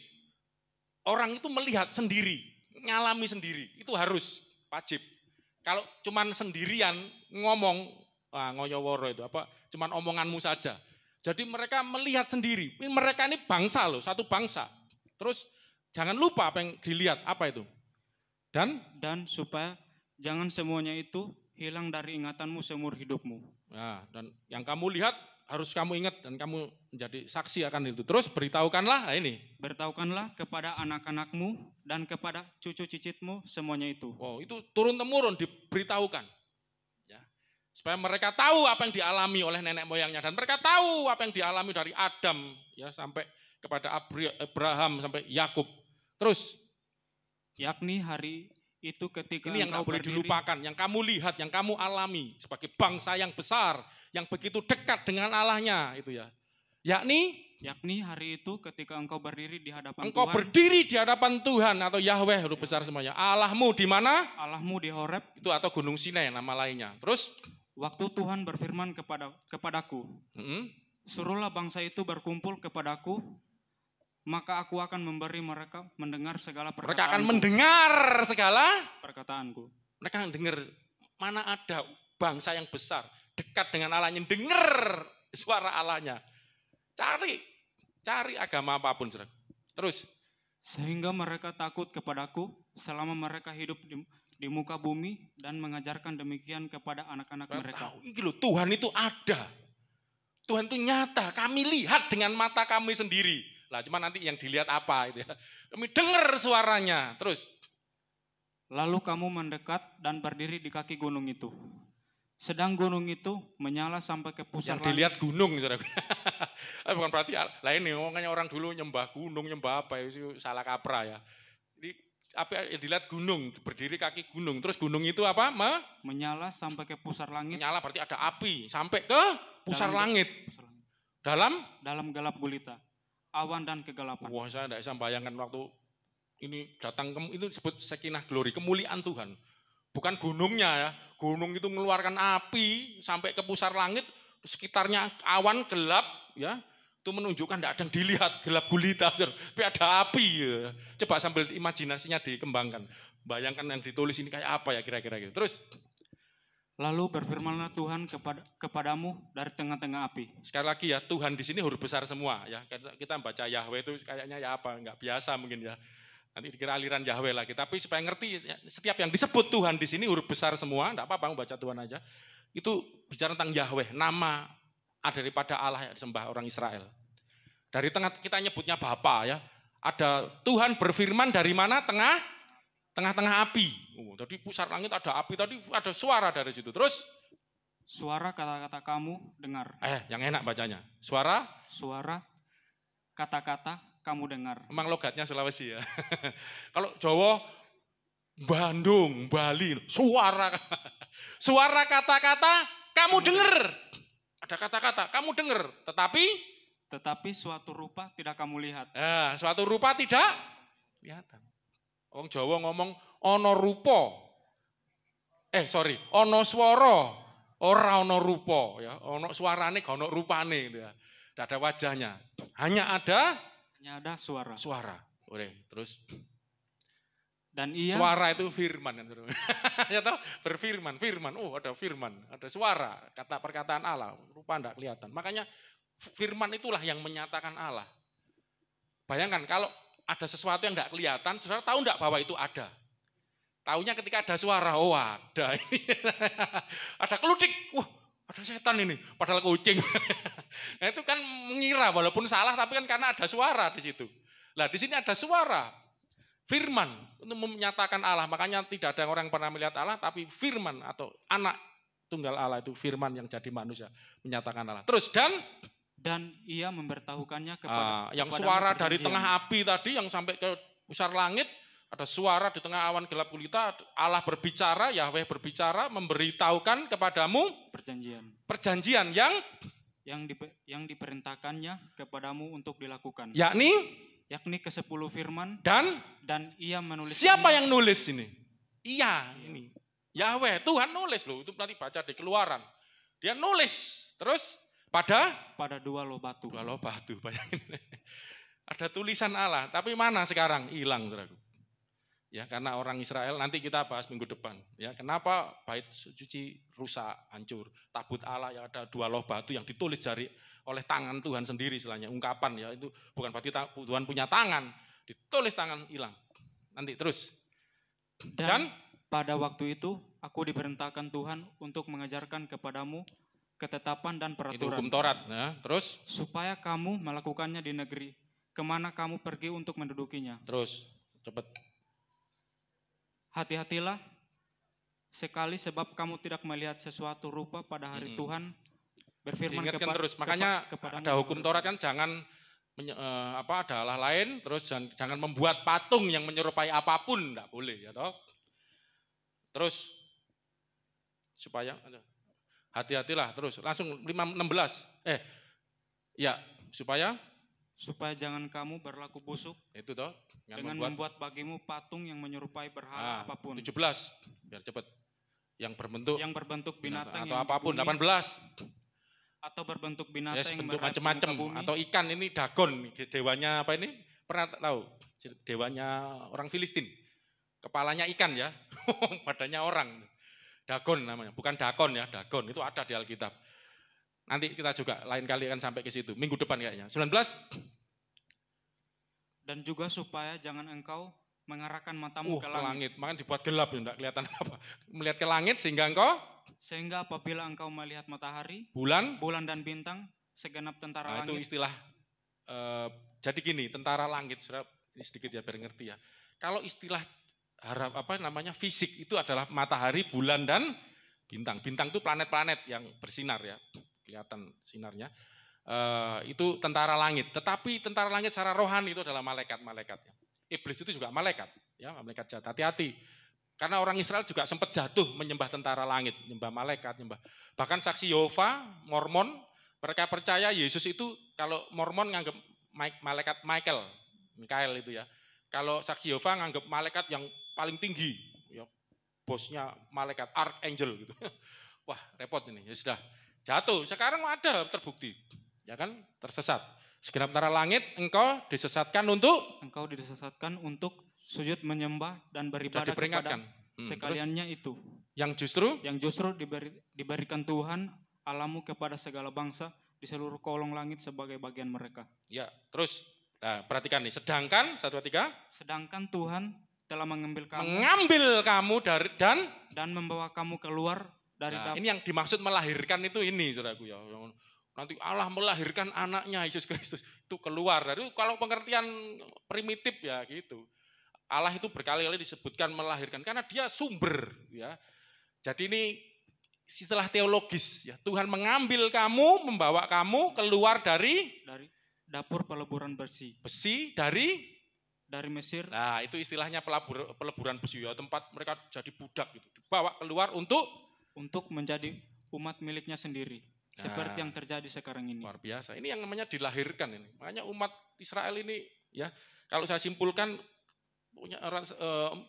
Speaker 1: orang itu melihat sendiri, ngalami sendiri, itu harus wajib. Kalau cuman sendirian ngomong, ngoyoworo itu cuman omonganmu saja. Jadi mereka melihat sendiri. Mereka ini bangsa loh, satu bangsa. Terus jangan lupa apa yang dilihat, apa itu?
Speaker 2: Dan supaya jangan semuanya itu hilang dari ingatanmu seumur hidupmu.
Speaker 1: Nah, dan yang kamu lihat harus kamu ingat dan kamu menjadi saksi akan itu. Terus beritahukanlah,
Speaker 2: beritahukanlah kepada anak-anakmu dan kepada cucu cicitmu semuanya itu.
Speaker 1: Oh, itu turun-temurun diberitahukan. Ya. Supaya mereka tahu apa yang dialami oleh nenek moyangnya, dan mereka tahu apa yang dialami dari Adam ya sampai kepada Abraham sampai Yakub. Terus
Speaker 2: yakni hari itu ketika
Speaker 1: ini yang nggak boleh dilupakan, yang kamu lihat, yang kamu alami sebagai bangsa yang besar, yang begitu dekat dengan Allahnya itu ya. Yakni
Speaker 2: hari itu ketika engkau berdiri di hadapan
Speaker 1: engkau
Speaker 2: Tuhan.
Speaker 1: Berdiri di hadapan Tuhan atau Yahweh, huruf besar semuanya. Allahmu di mana?
Speaker 2: Allahmu di Horeb
Speaker 1: itu atau Gunung Sinai nama lainnya. Terus
Speaker 2: waktu Tuhan berfirman kepadaku, suruhlah bangsa itu berkumpul kepadaku, maka aku akan memberi mereka mendengar segala perkataanku.
Speaker 1: Mereka akan mendengar segala
Speaker 2: perkataanku.
Speaker 1: Mereka akan dengar. Mana ada bangsa yang besar, dekat dengan Allahnya, dengar suara Allahnya. Cari agama apapun. Terus
Speaker 2: sehingga mereka takut kepadaku selama mereka hidup di muka bumi dan mengajarkan demikian kepada anak-anak mereka.
Speaker 1: Tahu, ini loh, Tuhan itu ada. Tuhan itu nyata, kami lihat dengan mata kami sendiri. Lah cuma nanti yang dilihat apa itu ya. Kami dengar suaranya. Terus
Speaker 2: lalu kamu mendekat dan berdiri di kaki gunung itu. Sedang gunung itu menyala sampai ke pusar
Speaker 1: yang dilihat gunung. Bukan berarti lain nih, makanya orang dulu nyembah gunung, nyembah apa itu salah kaprah ya. Jadi apa yang dilihat gunung, berdiri kaki gunung. Terus gunung itu apa?
Speaker 2: Menyala sampai ke pusar langit.
Speaker 1: Menyala berarti ada api sampai ke pusar langit. Dalam
Speaker 2: gelap gulita, awan dan kegelapan.
Speaker 1: Wah, saya tidak bisa bayangkan waktu ini datang, itu disebut Shekinah Glory, kemuliaan Tuhan. Bukan gunungnya ya, gunung itu mengeluarkan api sampai ke pusar langit, sekitarnya awan gelap ya, itu menunjukkan tidak ada yang dilihat, gelap gulita, tapi ada api ya. Coba sambil imajinasinya dikembangkan, bayangkan yang ditulis ini kayak apa ya kira-kira gitu. Terus
Speaker 2: lalu berfirmanlah Tuhan kepadamu dari tengah-tengah api.
Speaker 1: Sekali lagi ya, Tuhan di sini huruf besar semua ya. Kita baca Yahweh itu kayaknya ya apa, nggak biasa mungkin ya. Nanti dikira aliran Yahweh lagi. Tapi supaya ngerti, setiap yang disebut Tuhan di sini huruf besar semua, enggak apa-apa baca Tuhan aja. Itu bicara tentang Yahweh, nama daripada Allah yang disembah orang Israel. Dari tengah kita nyebutnya Bapa ya. Ada Tuhan berfirman dari mana? Tengah-tengah api. Tadi pusar langit ada api, tadi ada suara dari situ. Terus
Speaker 2: suara kata-kata kamu dengar.
Speaker 1: Yang enak bacanya. Suara
Speaker 2: kata-kata kamu dengar.
Speaker 1: Memang logatnya Sulawesi ya. Kalau Jawa, Bandung, Bali, suara kata-kata kamu dengar. Ada kata-kata kamu dengar, tetapi
Speaker 2: suatu rupa tidak kamu lihat.
Speaker 1: Suatu rupa tidak kelihatan. Orang Jawa ngomong ono rupa. Ono swara, ora ono rupa ya. Ono suarane gak ono rupane gitu ya. Tidak ada wajahnya. Hanya ada
Speaker 2: suara.
Speaker 1: Boleh, terus.
Speaker 2: Dan ia
Speaker 1: suara itu firman kan. Ya tahu, berfirman, firman. Oh, ada firman, ada suara, kata perkataan Allah, rupa enggak kelihatan. Makanya firman itulah yang menyatakan Allah. Bayangkan kalau ada sesuatu yang enggak kelihatan, saudara tahu enggak bahwa itu ada? Taunya ketika ada suara, oh ada. Ada keludik, wah ada setan ini, padahal kucing. Nah, itu kan mengira walaupun salah, tapi kan karena ada suara di situ. Nah, di sini ada suara, firman untuk menyatakan Allah. Makanya tidak ada orang yang pernah melihat Allah, tapi firman atau anak tunggal Allah itu firman yang jadi manusia menyatakan Allah. Terus
Speaker 2: dan ia memberitahukannya kepada
Speaker 1: yang suara dari tengah api tadi yang sampai ke pusar langit. Ada suara di tengah awan gelap gulita, Allah berbicara, Yahweh berbicara, memberitahukan kepadamu perjanjian
Speaker 2: yang diperintahkannya kepadamu untuk dilakukan.
Speaker 1: Yakni
Speaker 2: ke-10 firman
Speaker 1: dan
Speaker 2: ia menulis.
Speaker 1: Siapa yang nulis ini? Ini Yahweh, Tuhan nulis loh. Itu nanti baca di Keluaran. Dia nulis. Terus pada
Speaker 2: 2 loh batu.
Speaker 1: 2 loh batu, bayangin. Ada tulisan Allah, tapi mana sekarang? Hilang, saudaraku. Ya, karena orang Israel nanti kita bahas minggu depan. Ya, kenapa bait suci rusak, hancur? Tabut Allah yang ada 2 loh batu yang ditulis oleh tangan Tuhan sendiri istilahnya, ungkapan ya, itu bukan berarti Tuhan punya tangan, ditulis tangan hilang. Nanti terus.
Speaker 2: Dan pada waktu itu aku diperintahkan Tuhan untuk mengajarkan kepadamu ketetapan dan peraturan.
Speaker 1: Itu hukum Taurat, ya. Terus
Speaker 2: supaya kamu melakukannya di negeri kemana kamu pergi untuk mendudukinya.
Speaker 1: Terus, cepat.
Speaker 2: Hati-hatilah sekali sebab kamu tidak melihat sesuatu rupa pada hari Tuhan berfirman
Speaker 1: terus. Makanya ada hukum Taurat kan jangan ada Allah lain, terus jangan membuat patung yang menyerupai apapun, enggak boleh ya toh. Terus supaya hati-hatilah terus. Langsung 16. Supaya
Speaker 2: jangan kamu berlaku busuk.
Speaker 1: Itu toh.
Speaker 2: Dengan membuat bagimu patung yang menyerupai berhala apapun.
Speaker 1: 17. Biar cepat. Yang berbentuk
Speaker 2: binatang
Speaker 1: atau apapun. 18.
Speaker 2: Atau berbentuk binatang yang
Speaker 1: bentuk macam-macam atau ikan. Ini Dagon, dewanya apa ini? Pernah tahu? Dewanya orang Filistin. Kepalanya ikan ya. Badannya orang. Dagon namanya, bukan Dakon ya, Dagon itu ada di Alkitab. Nanti kita juga lain kali akan sampai ke situ, minggu depan kayaknya. 19.
Speaker 2: Dan juga supaya jangan engkau mengarahkan matamu ke langit.
Speaker 1: Makanya dibuat gelap ya, enggak kelihatan apa. Melihat ke langit sehingga
Speaker 2: apabila engkau melihat matahari,
Speaker 1: bulan
Speaker 2: dan bintang, segenap tentara langit.
Speaker 1: Itu istilah jadi gini, tentara langit, Saudara, ini sedikit ya biar ngerti ya. Kalau istilah fisik itu adalah matahari, bulan dan bintang. Bintang itu planet-planet yang bersinar ya, kelihatan sinarnya. Itu tentara langit. Tetapi tentara langit secara rohani itu adalah malaikat-malaikat. Iblis itu juga malaikat, ya, malaikat jahat. Hati-hati. Karena orang Israel juga sempat jatuh menyembah tentara langit, menyembah malaikat, bahkan saksi Yehova, Mormon, mereka percaya Yesus itu, kalau Mormon nganggap malaikat Mikael itu ya. Kalau saksi Yehova nganggap malaikat yang paling tinggi, ya, bosnya malaikat archangel gitu. Wah, repot ini. Ya sudah, jatuh. Sekarang ada terbukti, ya kan, tersesat. Segenap tentara langit engkau disesatkan untuk sujud menyembah dan beribadah kepada sekaliannya itu. Yang justru diberikan Tuhan Allahmu kepada segala bangsa di seluruh kolong langit sebagai bagian mereka. Ya, terus perhatikan nih. Sedangkan 1, 2, 3. Sedangkan Tuhan telah mengambil kamu dari dan membawa kamu keluar dari ini yang dimaksud melahirkan itu ini, Saudaraku ya. Nanti Allah melahirkan anaknya Yesus Kristus itu keluar dari, kalau pengertian primitif ya gitu. Allah itu berkali-kali disebutkan melahirkan karena dia sumber ya. Jadi ini istilah teologis ya. Tuhan mengambil kamu, membawa kamu keluar dari dapur peleburan besi dari Mesir. Nah, itu istilahnya peleburan besi ya, tempat mereka jadi budak gitu. Dibawa keluar untuk menjadi umat miliknya sendiri. Seperti yang terjadi sekarang ini. Luar biasa. Ini yang namanya dilahirkan ini. Makanya umat Israel ini ya, kalau saya simpulkan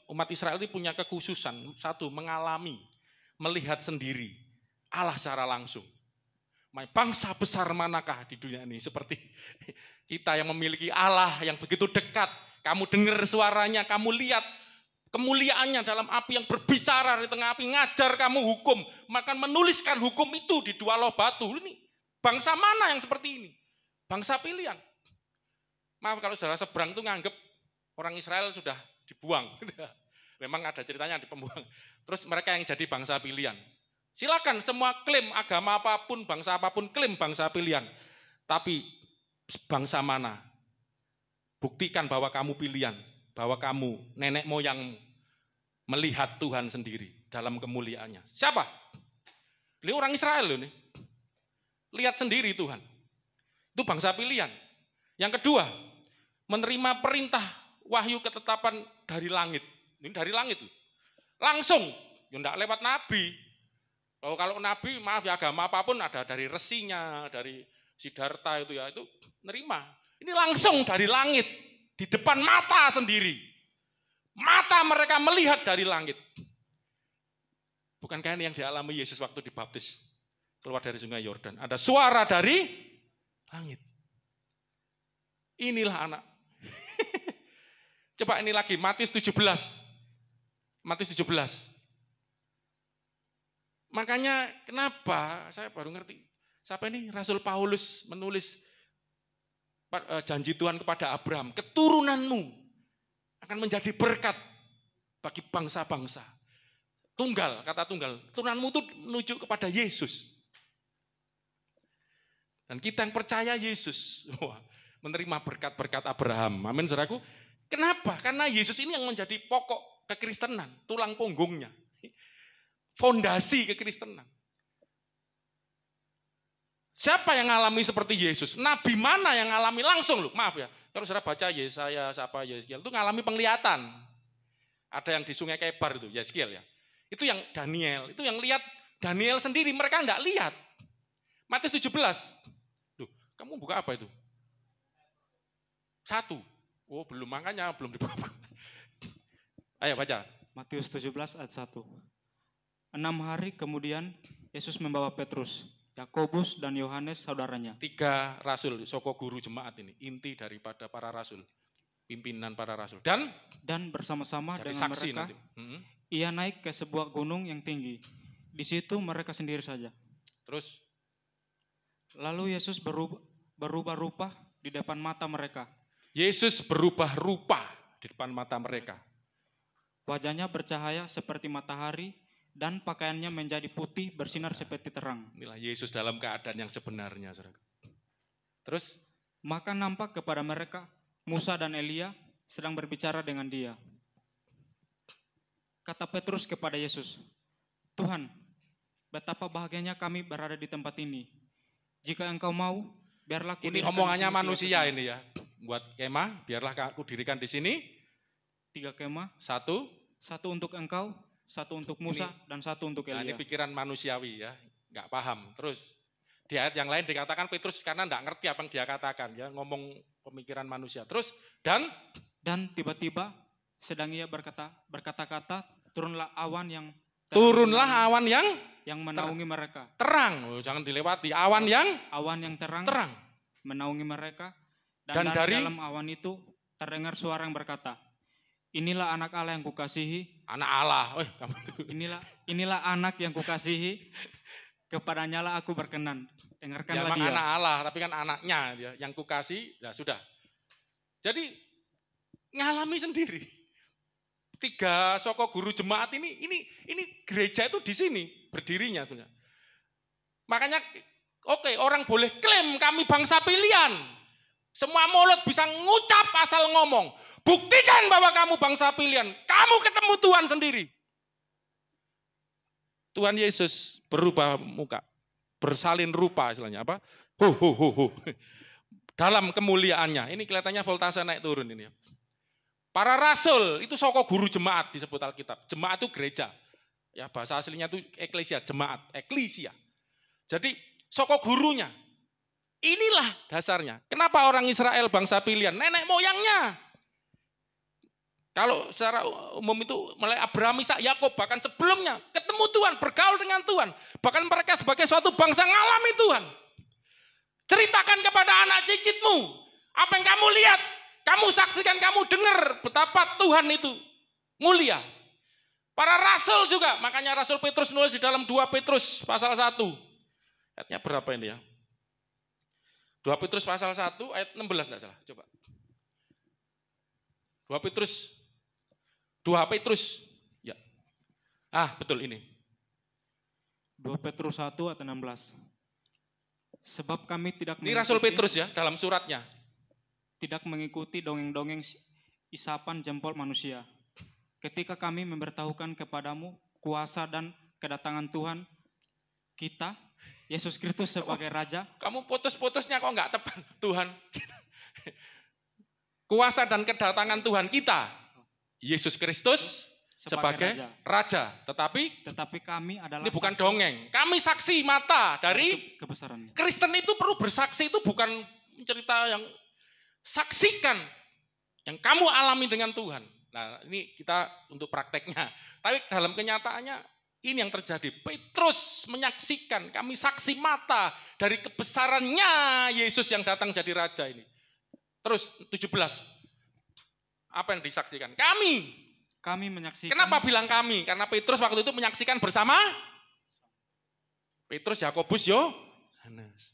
Speaker 1: umat Israel ini punya kekhususan. Satu, melihat sendiri Allah secara langsung. Bangsa besar manakah di dunia ini seperti kita yang memiliki Allah yang begitu dekat. Kamu dengar suaranya, kamu lihat kemuliaannya dalam api yang berbicara di tengah api, ngajar kamu hukum, maka menuliskan hukum itu di 2 loh batu. Ini bangsa mana yang seperti ini? Bangsa pilihan. Maaf kalau saudara seberang itu nganggep orang Israel sudah dibuang. Memang ada ceritanya di pembuang. Terus mereka yang jadi bangsa pilihan. Silakan semua klaim agama apapun, bangsa apapun klaim bangsa pilihan. Tapi bangsa mana? Buktikan bahwa kamu pilihan. Bahwa kamu, nenek moyangmu, melihat Tuhan sendiri dalam kemuliaannya. Siapa? Beliau orang Israel loh nih. Lihat sendiri Tuhan. Itu bangsa pilihan. Yang kedua, menerima perintah wahyu ketetapan dari langit. Ini dari langit loh. Langsung, ya enggak lewat nabi. Kalau nabi, maaf ya, agama apapun ada dari resinya, dari Siddhartha itu ya, itu nerima. Ini langsung dari langit. Di depan mata sendiri. Mata mereka melihat dari langit. Bukankah ini yang dialami Yesus waktu dibaptis? Keluar dari sungai Yordan. Ada suara dari langit. Inilah anak. Coba ini lagi, Matius 17. Matius 17. Makanya kenapa, saya baru ngerti. Siapa ini? Rasul Paulus menulis janji Tuhan kepada Abraham, keturunanmu akan menjadi berkat bagi bangsa-bangsa. Tunggal, kata tunggal, keturunanmu itu menuju kepada Yesus. Dan kita yang percaya Yesus, menerima berkat-berkat Abraham. Amin, saudaraku. Kenapa? Karena Yesus ini yang menjadi pokok kekristenan, tulang punggungnya, fondasi kekristenan. Siapa yang ngalami seperti Yesus? Nabi mana yang ngalami langsung loh? Maaf ya, kalau saudara baca Yesaya, Yeskiel itu ngalami penglihatan. Ada yang di Sungai Kebar itu, Yeskiel ya. Itu yang Daniel, itu yang lihat Daniel sendiri, mereka enggak lihat. Matius 17. Loh, kamu buka apa itu? 1. Oh, belum, makanya belum dibuka. Ayo baca.
Speaker 2: Matius 17 ayat 1. 6 hari kemudian Yesus membawa Petrus, Yakobus dan Yohanes saudaranya.
Speaker 1: 3 rasul, soko guru jemaat ini, inti daripada para rasul, pimpinan para rasul. Dan
Speaker 2: bersama-sama dengan mereka, ia naik ke sebuah gunung yang tinggi. Di situ mereka sendiri saja.
Speaker 1: Terus?
Speaker 2: Lalu Yesus berubah rupa di depan mata mereka.
Speaker 1: Yesus berubah rupa di depan mata mereka.
Speaker 2: Wajahnya bercahaya seperti matahari dan pakaiannya menjadi putih bersinar seperti terang.
Speaker 1: Inilah Yesus dalam keadaan yang sebenarnya, saudara. Terus?
Speaker 2: Maka nampak kepada mereka Musa dan Elia sedang berbicara dengan dia. Kata Petrus kepada Yesus, Tuhan, betapa bahagianya kami berada di tempat ini. Jika engkau mau, biarlah aku
Speaker 1: ini omongannya manusia ini ya. Buat kemah, biarlah aku dirikan di sini.
Speaker 2: 3 kemah.
Speaker 1: Satu
Speaker 2: untuk engkau, 1 untuk Musa, dan 1 untuk Elia.
Speaker 1: Nah, ini pikiran manusiawi ya, nggak paham. Terus di ayat yang lain dikatakan Petrus karena nggak ngerti apa yang dia katakan, ya ngomong pemikiran manusia. Terus dan
Speaker 2: tiba-tiba sedang ia berkata-kata, turunlah awan yang menaungi mereka.
Speaker 1: Terang, jangan dilewati. Awan yang terang
Speaker 2: menaungi mereka. Dan dari dalam awan itu terdengar suara yang berkata, inilah anak Allah yang kukasihi.
Speaker 1: Anak Allah.
Speaker 2: Inilah anak yang kukasihi. Kepadanya lah aku berkenan. Dengarkanlah dia.
Speaker 1: Anak Allah, tapi kan anaknya dia yang kukasih. Ya sudah. Jadi ngalami sendiri. 3 soko guru jemaat ini gereja itu di sini berdirinya, sebenarnya. Makanya orang boleh klaim kami bangsa pilihan. Semua mulut bisa ngucap asal ngomong. Buktikan bahwa kamu bangsa pilihan. Kamu ketemu Tuhan sendiri. Tuhan Yesus berubah muka, bersalin rupa istilahnya apa? Dalam kemuliaannya. Ini kelihatannya voltase naik turun ini. Para rasul itu soko guru jemaat disebut Alkitab. Jemaat itu gereja. Ya, bahasa aslinya itu eklesia, jemaat, eklesia. Jadi soko gurunya. Inilah dasarnya. Kenapa orang Israel bangsa pilihan? Nenek moyangnya. Kalau secara umum itu mulai Abraham, Ishak, Yakub, bahkan sebelumnya ketemu Tuhan, bergaul dengan Tuhan. Bahkan mereka sebagai suatu bangsa ngalami Tuhan. Ceritakan kepada anak cicitmu apa yang kamu lihat, kamu saksikan, kamu dengar betapa Tuhan itu mulia. Para rasul juga, makanya Rasul Petrus nulis di dalam 2 Petrus pasal 1. Ayatnya berapa ini ya? 2 Petrus pasal 1 ayat 16 enggak salah, coba. 2 Petrus, ya. Betul ini.
Speaker 2: 2 Petrus 1 ayat 16. Sebab kami tidak
Speaker 1: mengikuti, ini Rasul Petrus ya, dalam suratnya.
Speaker 2: Tidak mengikuti dongeng-dongeng isapan jempol manusia. Ketika kami memberitahukan kepadamu kuasa dan kedatangan Tuhan kita, Yesus Kristus sebagai Raja.
Speaker 1: Kamu putus-putusnya kok enggak tepat, Tuhan. Kuasa dan kedatangan Tuhan kita. Yesus Kristus sebagai Raja. Tetapi
Speaker 2: kami adalah
Speaker 1: ini bukan saksi, dongeng. Kami saksi mata dari
Speaker 2: kebesarannya.
Speaker 1: Kristen itu perlu bersaksi, itu bukan cerita yang saksikan yang kamu alami dengan Tuhan. Nah, ini kita untuk prakteknya. Tapi dalam kenyataannya ini yang terjadi. Petrus menyaksikan, kami saksi mata dari kebesarannya Yesus yang datang jadi Raja ini. Terus 17. Apa yang disaksikan? Kami menyaksikan. Kenapa bilang kami? Karena Petrus waktu itu menyaksikan bersama Petrus, Yakobus, Yohanes.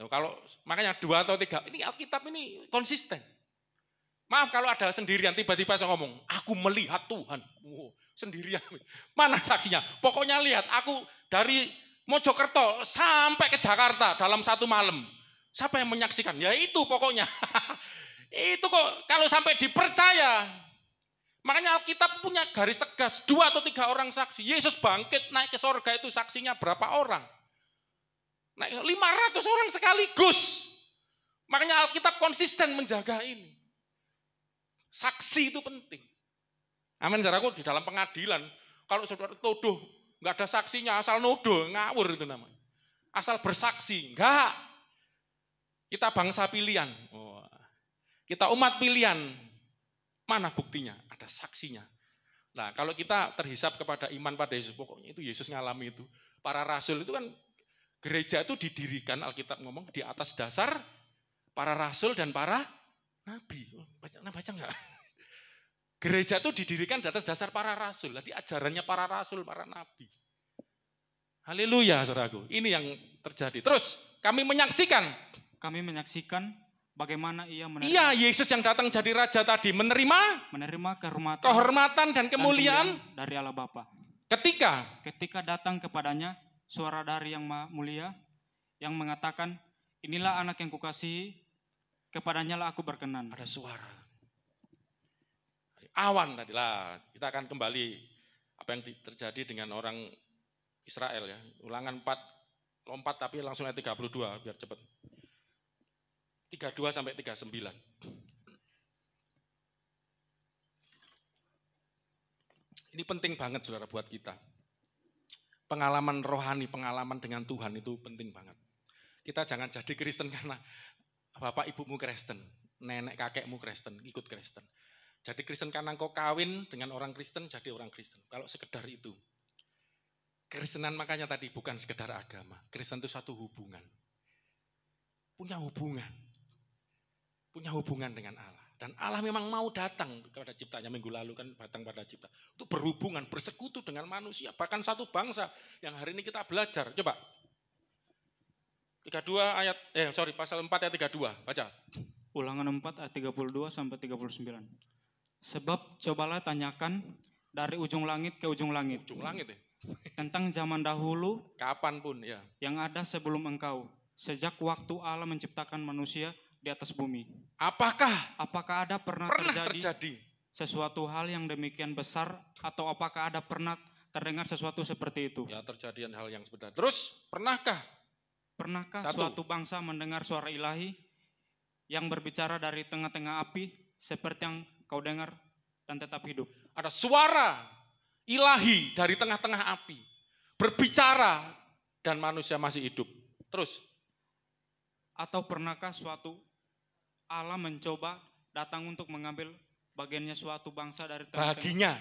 Speaker 1: Kalau makanya 2 atau 3, ini Alkitab ini konsisten. Maaf kalau ada sendirian tiba-tiba saya ngomong, aku melihat Tuhan. Sendirian. Mana saksinya? Pokoknya lihat, aku dari Mojokerto sampai ke Jakarta dalam 1 malam. Siapa yang menyaksikan? Ya itu pokoknya. Itu kok kalau sampai dipercaya. Makanya Alkitab punya garis tegas, 2 atau 3 orang saksi. Yesus bangkit naik ke sorga itu saksinya berapa orang? Naik 500 orang sekaligus. Makanya Alkitab konsisten menjaga ini. Saksi itu penting. Amin, saudaraku, di dalam pengadilan. Kalau saudara tuduh, nggak ada saksinya, asal nuduh, ngawur itu namanya. Asal bersaksi, enggak. Kita bangsa pilihan. Kita umat pilihan, mana buktinya? Ada saksinya. Nah, kalau kita terhisap kepada iman pada Yesus, pokoknya itu Yesus ngalami itu. Para rasul itu kan, gereja itu didirikan, Alkitab ngomong, di atas dasar para rasul dan para nabi. Baca enggak? Gereja itu didirikan di atas dasar para rasul. Jadi ajarannya para rasul, para nabi. Haleluya, saudaraku. Ini yang terjadi. Terus, kami menyaksikan
Speaker 2: bagaimana ia
Speaker 1: Iya, Yesus yang datang jadi raja tadi menerima kehormatan dan kemuliaan
Speaker 2: dari Allah Bapa.
Speaker 1: Ketika
Speaker 2: datang kepadanya suara dari yang Maha Mulia yang mengatakan, inilah anak yang kukasihi, kepadanya lah aku berkenan.
Speaker 1: Ada suara. Awan tadi lah. Kita akan kembali apa yang terjadi dengan orang Israel ya. Ulangan 4, lompat tapi langsung ayat 32 biar cepat. 32 sampai 39. Ini penting banget saudara buat kita. Pengalaman rohani, pengalaman dengan Tuhan itu penting banget. Kita jangan jadi Kristen karena bapak ibumu Kristen, nenek kakekmu Kristen, ikut Kristen. Jadi Kristen karena engkau kawin dengan orang Kristen, jadi orang Kristen. Kalau sekedar itu. Kristenan makanya tadi bukan sekedar agama. Kristen itu satu hubungan. Punya hubungan dengan Allah. Dan Allah memang mau datang kepada ciptanya. Minggu lalu kan datang pada cipta. Untuk berhubungan, bersekutu dengan manusia. Bahkan satu bangsa yang hari ini kita belajar. Coba. 32 pasal 4 ayat 32. Baca.
Speaker 2: Ulangan 4 ayat 32 sampai 39. Sebab cobalah tanyakan dari ujung langit ke ujung langit.
Speaker 1: Ujung langit ya.
Speaker 2: Tentang zaman dahulu.
Speaker 1: Kapanpun ya.
Speaker 2: Yang ada sebelum engkau. Sejak waktu Allah menciptakan manusia di atas bumi.
Speaker 1: Apakah
Speaker 2: ada pernah terjadi sesuatu hal yang demikian besar, atau apakah ada pernah terdengar sesuatu seperti itu?
Speaker 1: Ya, terjadian hal yang sebenarnya. Terus, pernahkah
Speaker 2: suatu bangsa mendengar suara ilahi yang berbicara dari tengah-tengah api seperti yang kau dengar dan tetap hidup?
Speaker 1: Ada suara ilahi dari tengah-tengah api berbicara dan manusia masih hidup. Terus,
Speaker 2: atau pernahkah suatu Allah mencoba datang untuk mengambil bagiannya suatu bangsa dari
Speaker 1: baginya.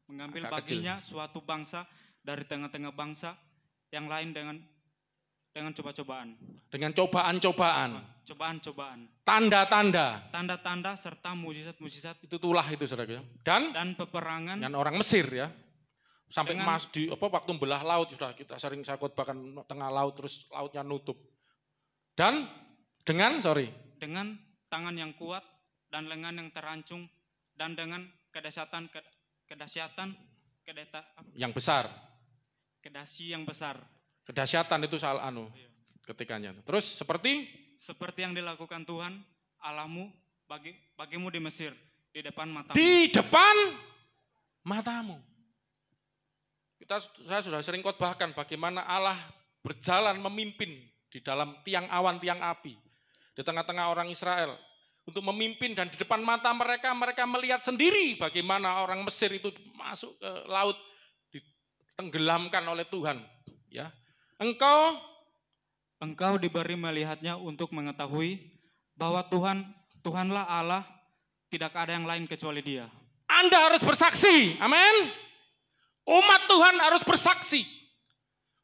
Speaker 2: Mengambil baginya suatu bangsa dari tengah-tengah bangsa yang lain dengan coba-cobaan.
Speaker 1: Dengan cobaan-cobaan.
Speaker 2: Tanda-tanda serta mujizat-mujizat.
Speaker 1: Itulah itu saudara. Dan
Speaker 2: peperangan
Speaker 1: dengan orang Mesir ya. Sampai waktu belah laut sudah saya khotbahkan tengah laut terus lautnya nutup. Dan dengan
Speaker 2: tangan yang kuat dan lengan yang terancung dan dengan kedahsyatan
Speaker 1: yang besar.
Speaker 2: Kedasi yang besar.
Speaker 1: Kedahsyatan itu soal ketikanya. Terus seperti
Speaker 2: yang dilakukan Tuhan Allahmu bagimu di Mesir di depan matamu.
Speaker 1: Di depan matamu. Saya sudah sering khotbahkan bagaimana Allah berjalan memimpin di dalam tiang awan, tiang api. Di tengah-tengah orang Israel. Untuk memimpin dan di depan mata mereka melihat sendiri bagaimana orang Mesir itu masuk ke laut. Ditenggelamkan oleh Tuhan. Ya.
Speaker 2: Engkau diberi melihatnya untuk mengetahui bahwa Tuhanlah Allah, tidak ada yang lain kecuali Dia.
Speaker 1: Anda harus bersaksi. Amin. Umat Tuhan harus bersaksi.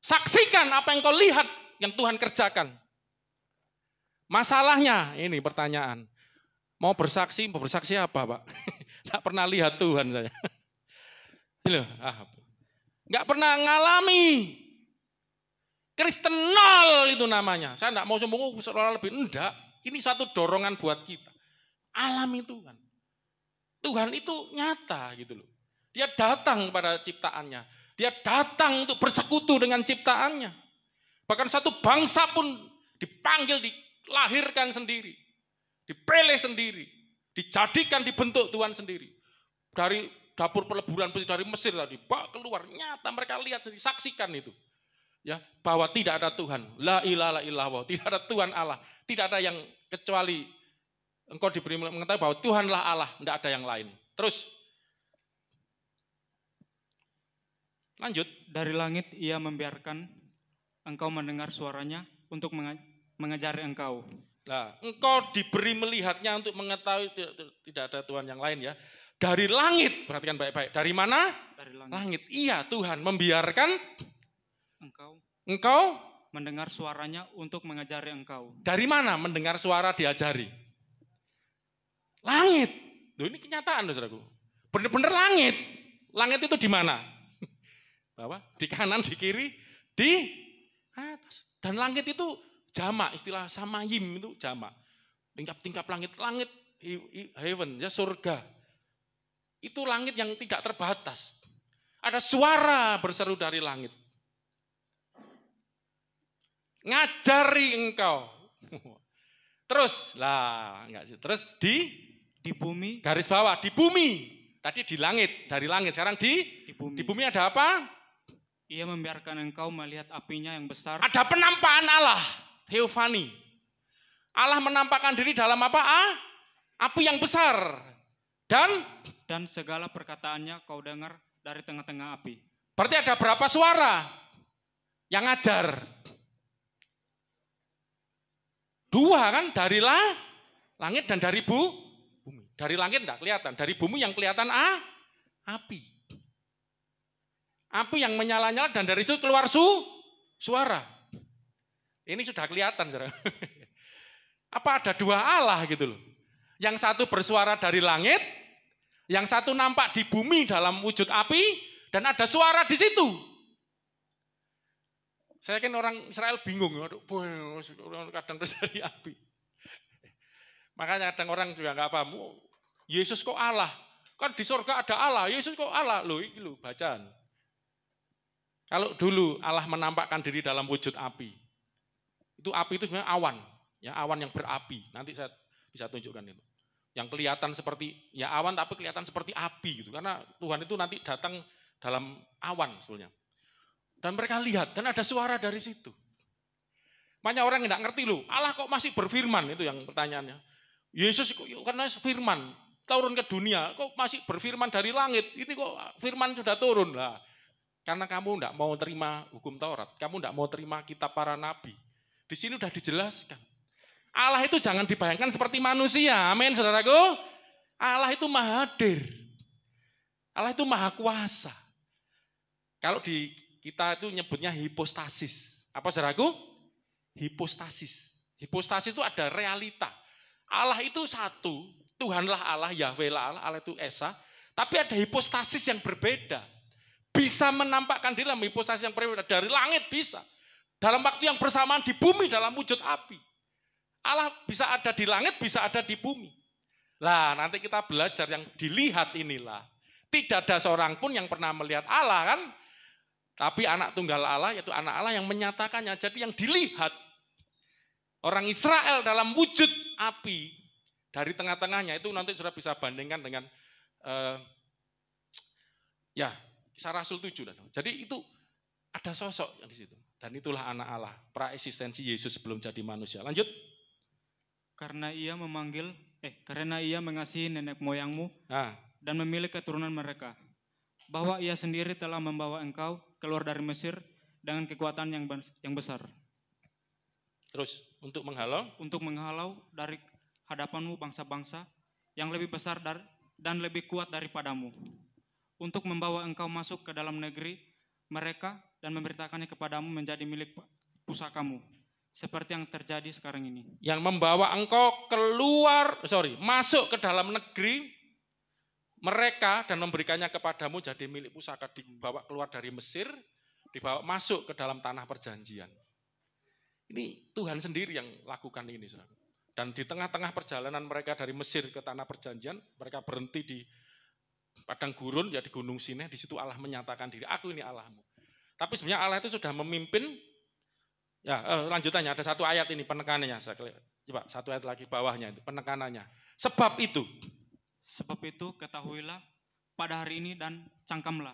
Speaker 1: Saksikan apa yang kau lihat yang Tuhan kerjakan. Masalahnya, ini pertanyaan. Mau bersaksi apa Pak? Nggak pernah lihat Tuhan saya. Nggak pernah ngalami. Kristen nol itu namanya. Saya nggak mau sombong lebih. Enggak. Ini satu dorongan buat kita. Alami Tuhan. Tuhan itu nyata gitu loh. Dia datang kepada ciptaannya. Dia datang untuk bersekutu dengan ciptaannya. Bahkan satu bangsa pun dipanggil, dilahirkan sendiri. Dipilih sendiri. Dijadikan, dibentuk Tuhan sendiri. Dari dapur peleburan dari Mesir tadi. Keluar, nyata mereka lihat, saksikan itu. Ya, bahwa tidak ada Tuhan. La ilaha illallah. Tidak ada Tuhan Allah. Tidak ada yang kecuali engkau diberi mengetahui bahwa Tuhanlah Allah. Tidak ada yang lain. Terus. Lanjut.
Speaker 2: Dari langit ia membiarkan engkau mendengar suaranya untuk mengajari engkau.
Speaker 1: Nah, engkau diberi melihatnya untuk mengetahui tidak ada Tuhan yang lain ya. Dari langit, perhatikan baik-baik. Dari mana?
Speaker 2: Dari
Speaker 1: langit. Iya, Tuhan membiarkan
Speaker 2: engkau mendengar suaranya untuk mengajari engkau.
Speaker 1: Dari mana mendengar suara diajari? Langit. Loh, ini kenyataan loh saudaraku. Benar-benar langit. Langit itu di mana? Di kanan, di kiri, di atas. Dan langit itu jamak, istilah samayim itu jamak. Tingkap-tingkap langit, heaven, ya surga. Itu langit yang tidak terbatas. Ada suara berseru dari langit. Ngajari engkau. Terus terus
Speaker 2: di bumi,
Speaker 1: garis bawah, di bumi. Tadi di langit, dari langit. Sekarang di bumi ada apa?
Speaker 2: Ia membiarkan engkau melihat apinya yang besar.
Speaker 1: Ada penampakan Allah, Theophany. Allah menampakkan diri dalam apa? Api yang besar. Dan
Speaker 2: segala perkataannya kau dengar dari tengah-tengah api.
Speaker 1: Berarti ada berapa suara yang ngajar? 2 kan, dari langit dan dari bumi. Dari langit enggak kelihatan, dari bumi yang kelihatan api. Api yang menyala-nyala dan dari situ keluar suara. Ini sudah kelihatan, saudara. Apa ada 2 Allah gitu loh. Yang satu bersuara dari langit, yang satu nampak di bumi dalam wujud api, dan ada suara di situ. Saya kan orang Israel bingung, kadang dari api. Makanya kadang orang juga nggak paham, Yesus kok Allah? Kan di surga ada Allah, Yesus kok Allah? Loh, ini loh bacaan. Kalau dulu Allah menampakkan diri dalam wujud api, itu api itu sebenarnya awan, ya awan yang berapi. Nanti saya bisa tunjukkan itu. Yang kelihatan seperti ya awan tapi kelihatan seperti api gitu. Karena Tuhan itu nanti datang dalam awan sebetulnya. Dan mereka lihat dan ada suara dari situ. Banyak orang yang tidak ngerti loh, Allah kok masih berfirman, itu yang pertanyaannya. Yesus karena firman turun ke dunia, kok masih berfirman dari langit? Ini kok firman sudah turun lah. Karena kamu tidak mau terima hukum Taurat, kamu tidak mau terima kitab para nabi. Di sini sudah dijelaskan. Allah itu jangan dibayangkan seperti manusia. Amin, saudaraku. Allah itu maha hadir. Allah itu maha kuasa. Kalau di kita itu nyebutnya hipostasis. Apa saudaraku? Hipostasis. Hipostasis itu ada realita. Allah itu satu, Tuhanlah Allah, Yahweh lah Allah, Allah itu Esa. Tapi ada hipostasis yang berbeda. Bisa menampakkan diri dalam hipostasis yang berbeda. Dari langit bisa. Dalam waktu yang bersamaan di bumi dalam wujud api. Allah bisa ada di langit, bisa ada di bumi. Lah nanti kita belajar yang dilihat inilah. Tidak ada seorang pun yang pernah melihat Allah kan. Tapi anak tunggal Allah, yaitu anak Allah yang menyatakannya. Jadi yang dilihat orang Israel dalam wujud api dari tengah-tengahnya itu nanti sudah bisa bandingkan dengan Kisah Rasul 7. Jadi itu ada sosok yang di situ. Dan itulah anak Allah, praeksistensi Yesus sebelum jadi manusia. Lanjut.
Speaker 2: Karena ia mengasihi nenek moyangmu dan memilih keturunan mereka. Bahwa ia sendiri telah membawa engkau keluar dari Mesir dengan kekuatan yang besar.
Speaker 1: Terus, untuk menghalau
Speaker 2: dari hadapanmu bangsa-bangsa yang lebih besar dan lebih kuat daripadamu. Untuk membawa engkau masuk ke dalam negeri mereka dan memberitakannya kepadamu menjadi milik pusakamu. Seperti yang terjadi sekarang ini.
Speaker 1: Yang membawa engkau masuk ke dalam negeri mereka dan memberikannya kepadamu jadi milik pusaka, dibawa keluar dari Mesir, dibawa masuk ke dalam tanah perjanjian. Ini Tuhan sendiri yang lakukan ini. Dan di tengah-tengah perjalanan mereka dari Mesir ke tanah perjanjian, mereka berhenti di padang gurun, ya di Gunung Sinai, di situ Allah menyatakan diri, aku ini Allahmu. Tapi sebenarnya Allah itu sudah memimpin, lanjutannya ada satu ayat ini penekanannya, coba satu ayat lagi bawahnya itu penekanannya. Sebab itu
Speaker 2: ketahuilah pada hari ini dan camkanlah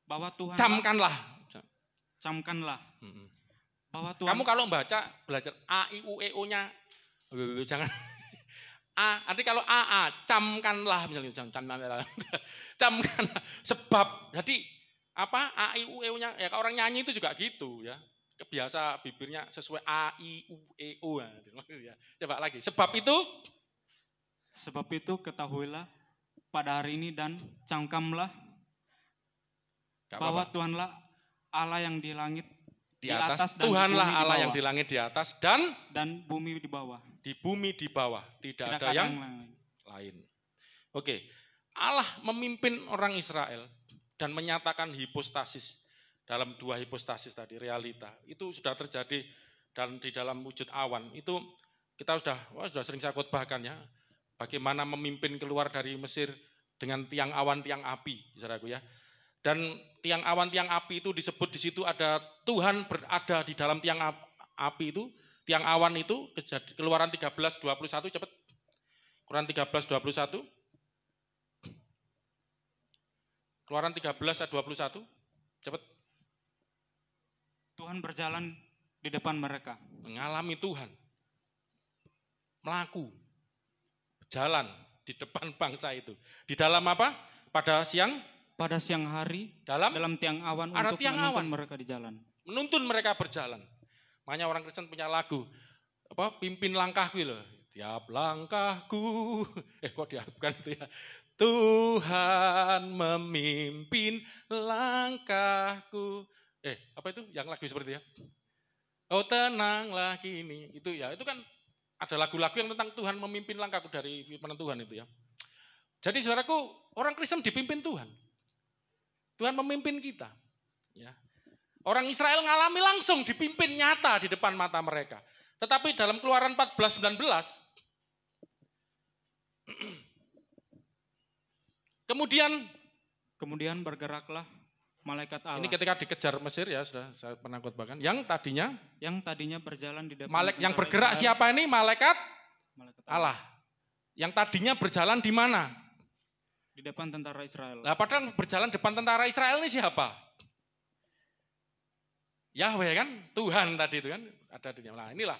Speaker 2: bahwa Tuhan camkanlah bahwa Tuhan.
Speaker 1: Kamu kalau belajar A I U E O nya jangan nanti kalau camkanlah misalnya camkanlah sebab jadi apa A I U E O nya ya kalau orang nyanyi itu juga gitu ya. Kebiasa bibirnya sesuai A I U E O ya. Coba lagi.
Speaker 2: Sebab itu ketahuilah pada hari ini dan camkamlah bahwa Tuhanlah Allah yang di langit di atas dan
Speaker 1: Tuhanlah
Speaker 2: di
Speaker 1: Allah yang di langit di atas dan
Speaker 2: bumi di bawah.
Speaker 1: Di bumi di bawah, tidak ada yang lain. Oke. Allah memimpin orang Israel dan menyatakan hipostasis dalam 2 hipostasis tadi, realita. Itu sudah terjadi dan di dalam wujud awan. Itu kita sudah sering saya khotbahkan ya. Bagaimana memimpin keluar dari Mesir dengan tiang awan, tiang api, saudaraku ya. Dan tiang awan, tiang api itu disebut di situ ada Tuhan berada di dalam tiang api itu, tiang awan itu, Keluaran 13:21, cepat. Keluaran 13:21. Keluaran 13:21, cepat.
Speaker 2: Tuhan berjalan di depan mereka.
Speaker 1: Mengalami Tuhan. Melaku. Jalan di depan bangsa itu. Di dalam apa? Pada siang
Speaker 2: hari dalam tiang awan untuk menuntun mereka di jalan.
Speaker 1: Menuntun mereka berjalan. Makanya orang Kristen punya lagu, pimpin langkahku loh. Tiap langkahku, bukan itu ya. Tuhan memimpin langkahku. Apa itu? Yang lagu seperti ya. Oh tenanglah kini. Itu kan ada lagu-lagu yang tentang Tuhan memimpin langkahku dari firman Tuhan itu ya. Jadi saudaraku, orang Kristen dipimpin Tuhan. Tuhan memimpin kita. Ya. Orang Israel ngalami langsung dipimpin nyata di depan mata mereka. Tetapi dalam Keluaran 14:19, kemudian
Speaker 2: bergeraklah malaikat Allah.
Speaker 1: Ini ketika dikejar Mesir ya, sudah saya pernah khotbahkan. Yang tadinya
Speaker 2: berjalan di depan
Speaker 1: yang bergerak Israel. Siapa ini? Malaikat Allah. Yang tadinya berjalan di mana?
Speaker 2: Di depan tentara Israel.
Speaker 1: Nah, padahal berjalan depan tentara Israel ini siapa? Yahweh kan? Tuhan tadi itu kan ada di dalam. Nah, inilah.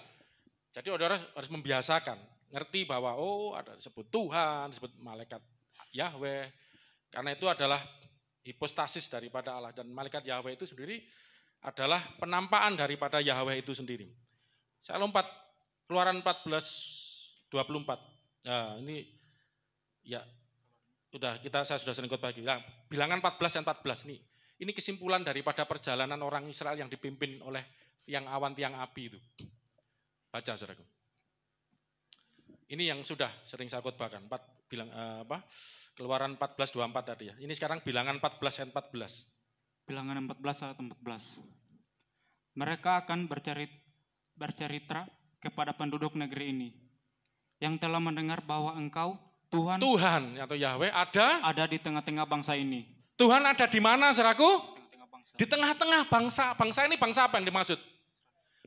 Speaker 1: Jadi saudara harus membiasakan, ngerti bahwa ada disebut Tuhan, disebut malaikat Yahweh. Karena itu adalah hipostasis daripada Allah, dan malaikat Yahweh itu sendiri adalah penampakan daripada Yahweh itu sendiri. Saya lompat Keluaran 14:24. Nah, ini ya saya sudah sering khotbah lagi. Nah, Bilangan 14:14 ini kesimpulan daripada perjalanan orang Israel yang dipimpin oleh tiang awan, tiang api itu. Baca saudaraku. Ini yang sudah sering saya khotbahkan. Keluaran 14:24 tadi ya. Ini sekarang Bilangan 14:14.
Speaker 2: Bilangan 14:14. Mereka akan bercerita kepada penduduk negeri ini yang telah mendengar bahwa Engkau Tuhan
Speaker 1: atau Yahweh ada
Speaker 2: di tengah-tengah bangsa ini.
Speaker 1: Tuhan ada di mana, saudaraku? Di tengah-tengah bangsa. Bangsa ini bangsa apa yang dimaksud?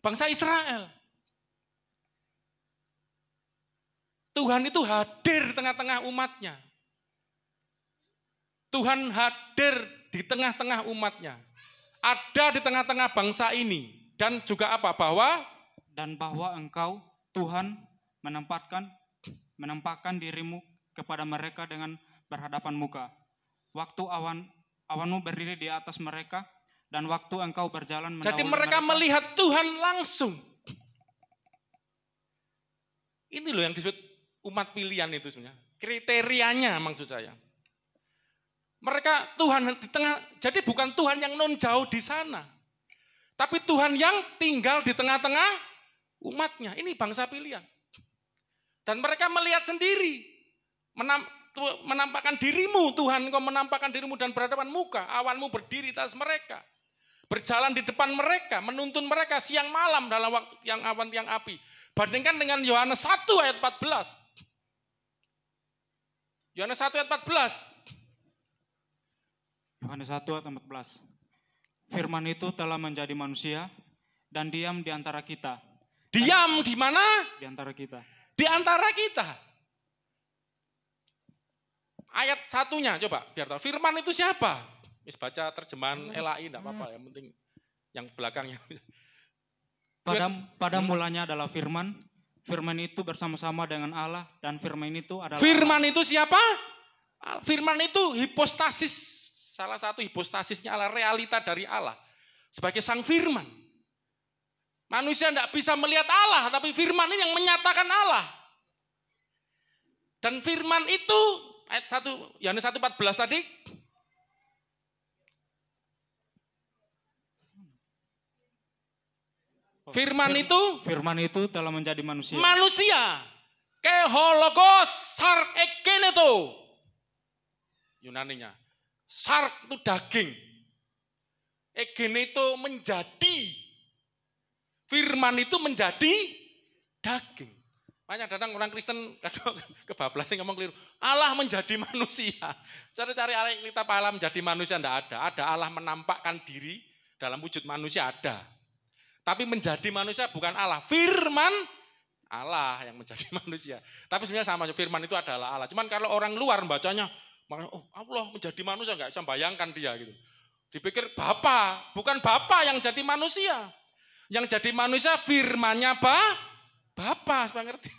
Speaker 1: Bangsa Israel. Tuhan itu hadir di tengah-tengah umatnya. Tuhan hadir di tengah-tengah umatnya. Ada di tengah-tengah bangsa ini. Dan juga apa? Bahwa
Speaker 2: Engkau, Tuhan, menampakkan dirimu kepada mereka dengan berhadapan muka. Waktu awanmu berdiri di atas mereka, dan waktu engkau berjalan mendahului
Speaker 1: mereka. Jadi mereka melihat Tuhan langsung. Ini loh yang disebut umat pilihan itu sebenarnya. Kriterianya maksud saya. Mereka Tuhan di tengah, jadi bukan Tuhan yang non jauh di sana. Tapi Tuhan yang tinggal di tengah-tengah umatnya. Ini bangsa pilihan. Dan mereka melihat sendiri. Menampakkan dirimu Tuhan, Engkau menampakkan dirimu dan berhadapan muka. Awanmu berdiri atas mereka. Berjalan di depan mereka, menuntun mereka siang malam dalam waktu yang awan, yang api. Bandingkan dengan Yohanes 1:14. Yohanes 1:14.
Speaker 2: Yohanes 1:14. Firman itu telah menjadi manusia dan diam di antara kita.
Speaker 1: Diam di mana?
Speaker 2: Di antara kita.
Speaker 1: Di antara kita. Ayat satunya coba biar tahu. Firman itu siapa? Mis baca terjemahan LAI enggak apa-apa, yang penting yang belakangnya.
Speaker 2: Pada mulanya adalah firman. Firman itu bersama-sama dengan Allah, dan firman itu adalah
Speaker 1: Firman Allah. Itu siapa? Firman itu hipostasis. Salah satu hipostasisnya Allah, realita dari Allah. Sebagai sang firman. Manusia tidak bisa melihat Allah, tapi firman ini yang menyatakan Allah. Dan firman itu, ayat 1, Yohanes 1:14 tadi.
Speaker 2: Firman itu telah menjadi manusia.
Speaker 1: Manusia. Kehologos sark ekeneto. Yunaninya. Sark itu daging. Egeneto menjadi. Firman itu menjadi daging. Banyak datang orang Kristen kadang kebablasan ngomong keliru. Allah menjadi manusia. Cari-cari Alkitab Allah menjadi manusia enggak ada. Ada Allah menampakkan diri dalam wujud manusia ada. Tapi menjadi manusia bukan Allah. Firman Allah yang menjadi manusia. Tapi sebenarnya sama, firman itu adalah Allah. Cuman kalau orang luar membacanya, oh Allah menjadi manusia, enggak bisa bayangkan dia gitu. Dipikir Bapa, bukan Bapa yang jadi manusia. Yang jadi manusia firmannya Bapa, supaya ngerti.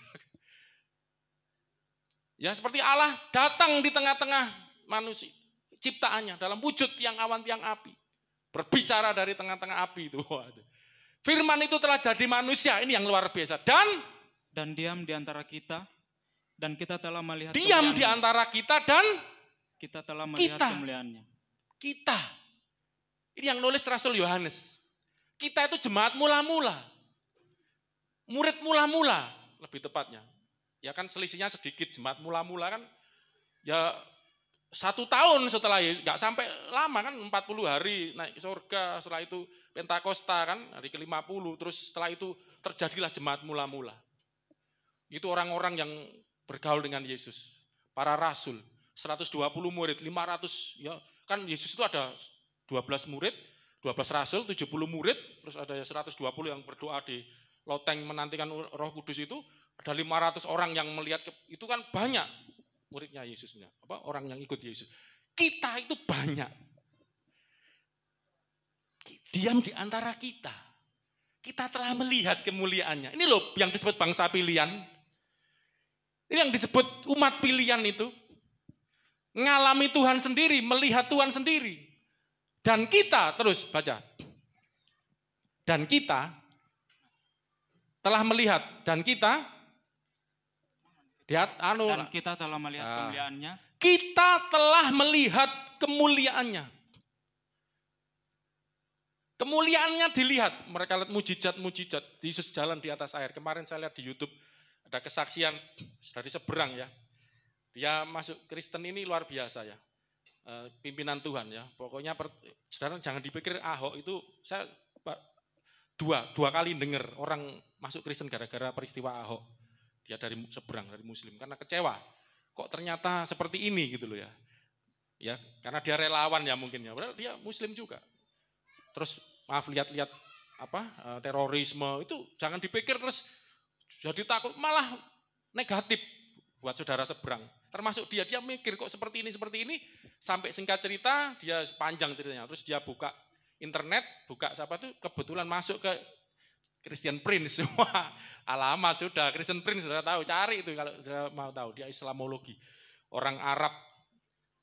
Speaker 1: Ya seperti Allah datang di tengah-tengah manusia, ciptaannya dalam wujud tiang awan, tiang api. Berbicara dari tengah-tengah api itu. Firman itu telah jadi manusia, ini yang luar biasa. Dan
Speaker 2: diam di antara kita, dan kita telah melihat
Speaker 1: diam di antara kita dan
Speaker 2: kita telah melihat kemuliaannya.
Speaker 1: Kita. Ini yang nulis Rasul Yohanes. Kita itu jemaat mula-mula. Murid mula-mula lebih tepatnya. Ya kan selisihnya sedikit, jemaat mula-mula kan ya 1 tahun setelah Yesus, nggak sampai lama kan 40 hari naik ke surga, setelah itu Pentakosta kan hari ke-50, terus setelah itu terjadilah jemaat mula-mula. Itu orang-orang yang bergaul dengan Yesus, para rasul, 120 murid, 500 ya kan Yesus itu ada 12 murid, 12 rasul, 70 murid, terus ada 120 yang berdoa di loteng menantikan Roh Kudus itu, ada 500 orang yang melihat, itu kan banyak muridnya Yesus, orang yang ikut Yesus. Kita itu banyak. Diam di antara kita. Kita telah melihat kemuliaannya. Ini loh yang disebut bangsa pilihan. Ini yang disebut umat pilihan itu. Ngalami Tuhan sendiri, melihat Tuhan sendiri. Dan kita, terus baca. Dan kita telah melihat, dan kita
Speaker 2: telah melihat kemuliaannya.
Speaker 1: Kita telah melihat kemuliaannya. Kemuliaannya dilihat. Mereka lihat mujizat-mujizat. Yesus jalan di atas air. Kemarin saya lihat di YouTube ada kesaksian dari seberang ya. Dia masuk Kristen ini luar biasa ya. Pimpinan Tuhan ya. Pokoknya saudara jangan dipikir Ahok itu, saya dua kali dengar orang masuk Kristen gara-gara peristiwa Ahok. Dia dari seberang, dari Muslim, karena kecewa. Kok ternyata seperti ini gitu loh ya. Ya, karena dia relawan ya mungkin ya. Padahal dia Muslim juga. Terus maaf lihat-lihat terorisme itu jangan dipikir terus jadi takut, malah negatif buat saudara seberang. Termasuk dia mikir kok seperti ini, sampai singkat cerita dia panjang ceritanya. Terus dia buka internet, kebetulan masuk ke Christian Prince, semua alamat sudah Christian Prince sudah tahu, cari itu kalau sudah mau tahu. Dia Islamologi, orang Arab,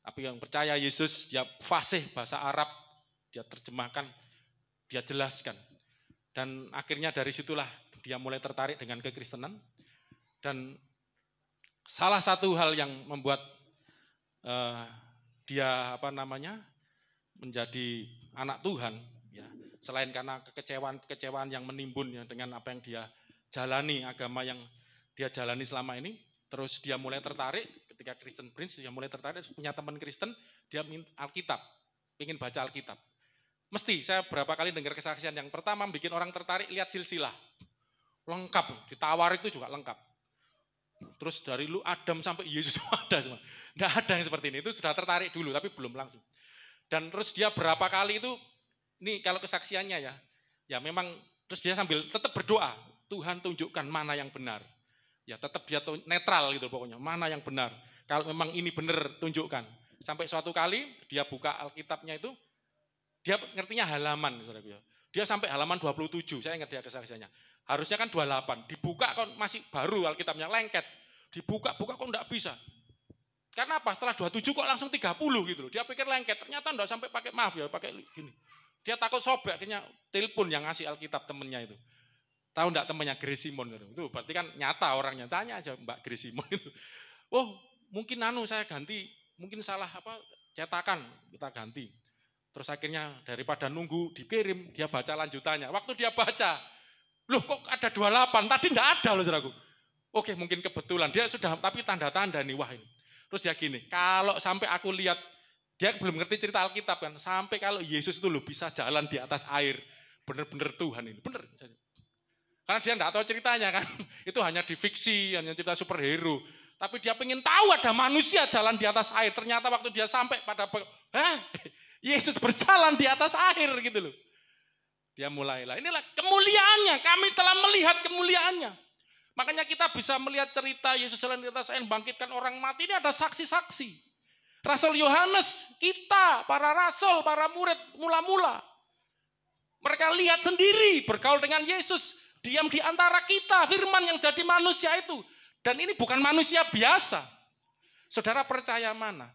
Speaker 1: tapi yang percaya Yesus, dia fasih bahasa Arab, dia terjemahkan, dia jelaskan. Dan akhirnya dari situlah dia mulai tertarik dengan kekristenan. Dan salah satu hal yang membuat dia menjadi anak Tuhan, ya, selain karena kekecewaan yang menimbun ya, dengan apa yang dia jalani, agama yang dia jalani selama ini, terus dia mulai tertarik ketika Christian Prince, dia mulai tertarik, punya teman Kristen, dia Alkitab, ingin baca Alkitab. Mesti saya berapa kali dengar kesaksian yang pertama bikin orang tertarik, lihat silsilah, lengkap, ditawar itu juga lengkap. Terus dari Adam sampai Yesus ada semua. Nggak ada yang seperti ini, itu sudah tertarik dulu tapi belum langsung. Dan terus dia berapa kali itu, ini kalau kesaksiannya ya memang terus dia sambil tetap berdoa, Tuhan tunjukkan mana yang benar. Ya tetap dia netral gitu pokoknya, mana yang benar. Kalau memang ini benar tunjukkan. Sampai suatu kali dia buka Alkitabnya itu, dia ngertinya halaman, saudaraku ya. Dia sampai halaman 27, saya ingat dia kesaksiannya. Harusnya kan 28, dibuka kok masih baru Alkitabnya, lengket. Dibuka kok enggak bisa. Karena apa? Setelah 27 kok langsung 30 gitu loh. Dia pikir lengket, ternyata enggak sampai pakai pakai gini. Dia takut sobek, akhirnya telepon yang ngasih Alkitab temennya itu. Tahu enggak temennya Grace Simon itu? Berarti kan nyata orangnya, tanya aja Mbak Grace Simon itu. Oh, mungkin saya ganti, mungkin salah cetakan, kita ganti. Terus akhirnya daripada nunggu dikirim, dia baca lanjutannya. Waktu dia baca, loh kok ada 28, tadi enggak ada loh saudaraku. Oke, mungkin kebetulan, dia sudah, tapi tanda-tanda nih, wah ini. Terus dia gini, kalau sampai aku lihat, dia belum ngerti cerita Alkitab kan, sampai kalau Yesus itu loh bisa jalan di atas air, benar-benar Tuhan ini, benar. Karena dia enggak tahu ceritanya kan. Itu hanya di fiksi, hanya cerita superhero. Tapi dia pengen tahu ada manusia jalan di atas air. Ternyata waktu dia sampai pada Yesus berjalan di atas air gitu loh. Dia mulailah. Inilah kemuliaannya. Kami telah melihat kemuliaannya. Makanya kita bisa melihat cerita Yesus jalan di atas air, bangkitkan orang mati. Ini ada saksi-saksi. Rasul Yohanes, kita, para rasul, para murid mula-mula. Mereka lihat sendiri bergaul dengan Yesus. Diam di antara kita, firman yang jadi manusia itu. Dan ini bukan manusia biasa. Saudara percaya mana?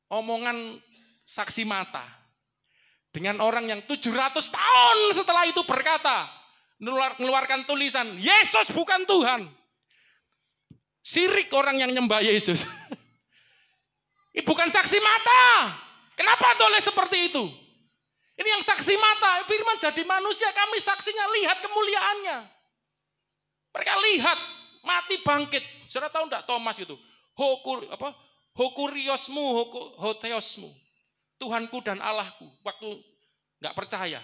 Speaker 1: Omongan saksi mata. Dengan orang yang 700 tahun setelah itu berkata, mengeluarkan tulisan, Yesus bukan Tuhan. Sirik orang yang nyembah Yesus. Ini bukan saksi mata. Kenapa boleh seperti itu? Ini yang saksi mata, firman jadi manusia, kami saksinya lihat kemuliaannya. Mereka lihat, mati bangkit. Saudara tahu enggak Thomas itu? Hokuriosmu, hoteosmu. Tuhanku dan Allahku. Waktu enggak percaya,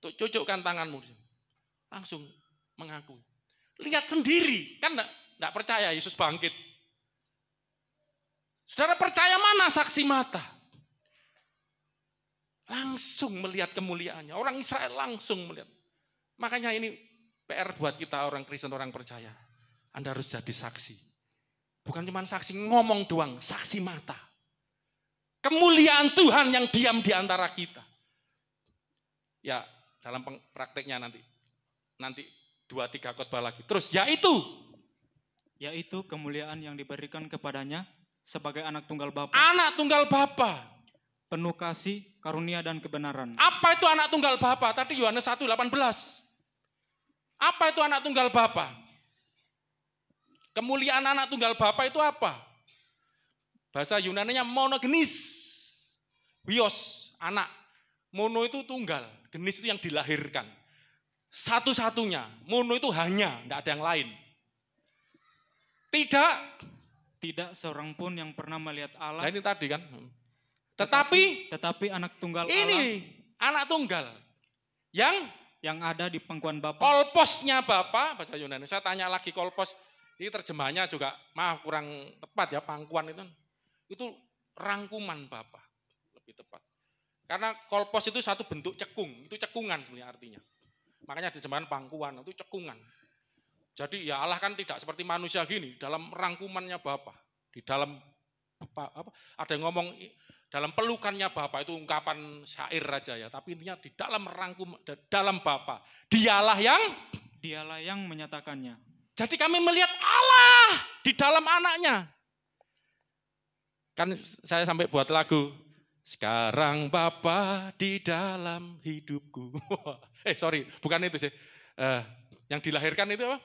Speaker 1: cucukkan tanganmu. Langsung mengaku. Lihat sendiri, kan enggak percaya Yesus bangkit. Saudara percaya mana saksi mata? Langsung melihat kemuliaannya. Orang Israel langsung melihat. Makanya ini PR buat kita orang Kristen, orang percaya. Anda harus jadi saksi. Bukan cuma saksi ngomong doang, saksi mata. Kemuliaan Tuhan yang diam di antara kita. Ya, dalam prakteknya nanti 2-3 khotbah lagi. Terus yaitu
Speaker 2: kemuliaan yang diberikan kepadanya sebagai anak tunggal Bapa.
Speaker 1: Anak tunggal Bapa.
Speaker 2: Penuh kasih, karunia dan kebenaran.
Speaker 1: Apa itu anak tunggal Bapa? Tadi Yohanes 1:18. Apa itu anak tunggal Bapa? Kemuliaan anak tunggal Bapa itu apa? Bahasa Yunaninya monogenis. Bios, anak. Mono itu tunggal, genis itu yang dilahirkan. Satu-satunya, mono itu hanya, tidak ada yang lain. Tidak
Speaker 2: seorang pun yang pernah melihat Allah.
Speaker 1: Nah ini tadi kan.
Speaker 2: Tetapi anak tunggal
Speaker 1: ini,
Speaker 2: Allah.
Speaker 1: Anak tunggal. Yang
Speaker 2: ada di pangkuan Bapa.
Speaker 1: Kolposnya Bapa, bahasa Yunani. Saya tanya lagi kolpos. Ini terjemahnya juga, maaf kurang tepat ya, pangkuan itu. Itu rangkuman Bapa. Lebih tepat. Karena kolpos itu satu bentuk cekung. Itu cekungan sebenarnya artinya. Makanya terjemahan pangkuan, itu cekungan. Jadi ya Allah kan tidak seperti manusia gini, dalam rangkumannya Bapa. Di dalam, ada yang ngomong, dalam pelukannya Bapa, itu ungkapan syair aja ya. Tapi intinya di dalam dalam Bapa. Dialah yang
Speaker 2: menyatakannya.
Speaker 1: Jadi kami melihat Allah di dalam anaknya. Kan saya sampai buat lagu. Sekarang Bapa di dalam hidupku. Bukan itu sih. Yang dilahirkan itu apa?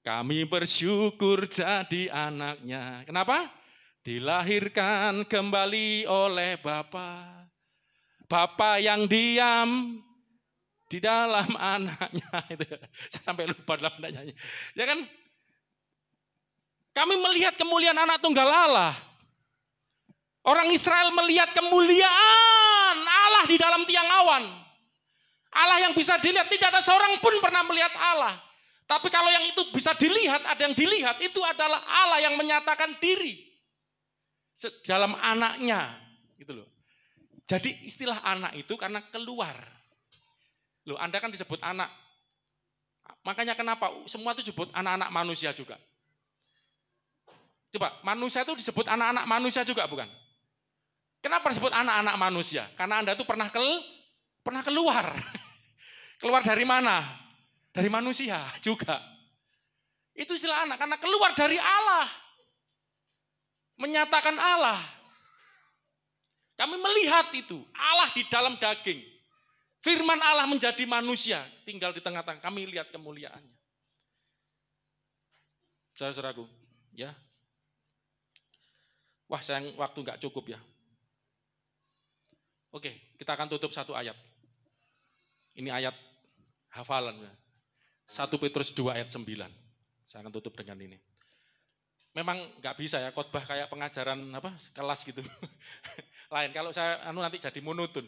Speaker 1: Kami bersyukur jadi anaknya. Kenapa? Dilahirkan kembali oleh Bapa. Bapa yang diam di dalam anaknya. Saya sampai lupa dalam nyanyi. Ya kan? Kami melihat kemuliaan anak tunggal Allah. Orang Israel melihat kemuliaan Allah di dalam tiang awan. Allah yang bisa dilihat, tidak ada seorang pun pernah melihat Allah. Tapi kalau yang itu bisa dilihat, ada yang dilihat, itu adalah Allah yang menyatakan diri dalam anaknya, gitu loh. Jadi istilah anak itu karena keluar. Loh, Anda kan disebut anak. Makanya kenapa semua itu disebut anak-anak manusia juga. Coba, manusia itu disebut anak-anak manusia juga, bukan? Kenapa disebut anak-anak manusia? Karena Anda itu pernah keluar. Keluar dari mana? Dari manusia juga. Itu istilah anak, karena keluar dari Allah. Menyatakan Allah. Kami melihat itu, Allah di dalam daging. Firman Allah menjadi manusia, tinggal di tengah-tengah. Kami lihat kemuliaannya. Saudara-saudaraku, ya. Wah, sayang waktu nggak cukup ya. Oke, kita akan tutup satu ayat. Ini ayat hafalan. 1 Petrus 2 ayat 9. Saya akan tutup dengan ini. Memang nggak bisa ya khotbah kayak pengajaran kelas gitu. Lain, kalau saya nanti jadi monoton.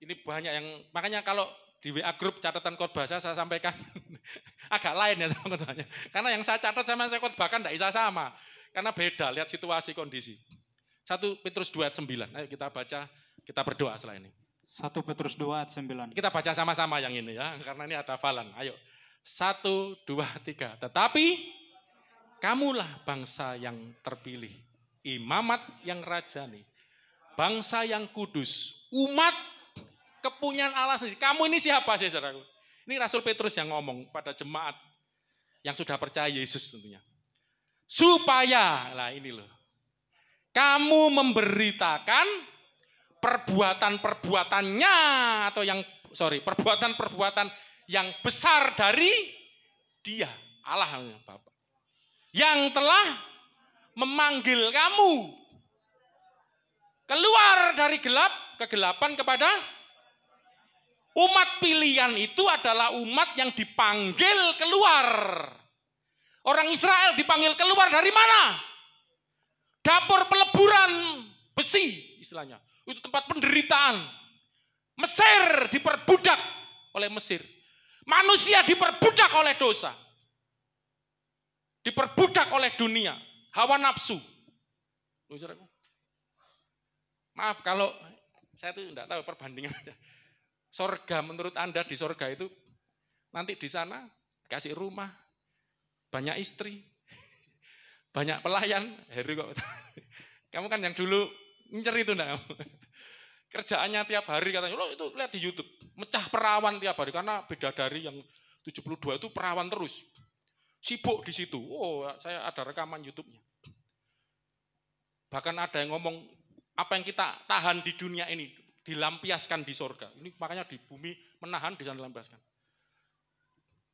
Speaker 1: Ini banyak yang, makanya kalau Di WA grup catatan khotbah saya sampaikan agak lain ya sama khotbahnya. Karena yang saya catat sama saya khotbahkan tidak bisa sama. Karena beda, lihat situasi kondisi. 1 Petrus 2 ayat 9. Ayo kita baca, kita berdoa setelah ini.
Speaker 2: 1 Petrus 2 ayat 9.
Speaker 1: Kita baca sama-sama yang ini ya, karena ini ada hafalan. Ayo, 1, 2, 3. Tetapi kamulah bangsa yang terpilih, imamat yang rajani, bangsa yang kudus, umat kepunyaan Allah sendiri. Kamu ini siapa sih, saudaraku? Ini Rasul Petrus yang ngomong pada jemaat yang sudah percaya Yesus tentunya. Supaya, lah ini loh, kamu memberitakan perbuatan-perbuatannya atau perbuatan-perbuatan yang besar dari Dia, Allah Bapa, yang telah memanggil kamu keluar dari kegelapan kepada umat pilihan. Itu adalah umat yang dipanggil keluar. Orang Israel dipanggil keluar dari mana? Dapur peleburan besi istilahnya. Itu tempat penderitaan. Mesir diperbudak oleh Mesir. Manusia diperbudak oleh dosa. Diperbudak oleh dunia. Hawa nafsu. Maaf kalau saya tuh tidak tahu perbandingannya. Sorga menurut Anda di sorga itu nanti di sana kasih rumah, banyak istri, banyak pelayan. Heru kok. Kamu kan yang dulu ngincer itu enggak? Kerjaannya tiap hari katanya, lo itu lihat di YouTube, mecah perawan tiap hari karena bidadari yang 72 itu perawan terus. Sibuk di situ. Oh, saya ada rekaman YouTube-nya. Bahkan ada yang ngomong apa yang kita tahan di dunia ini dilampiaskan di sorga. Ini makanya di bumi menahan, di sana dilampiaskan.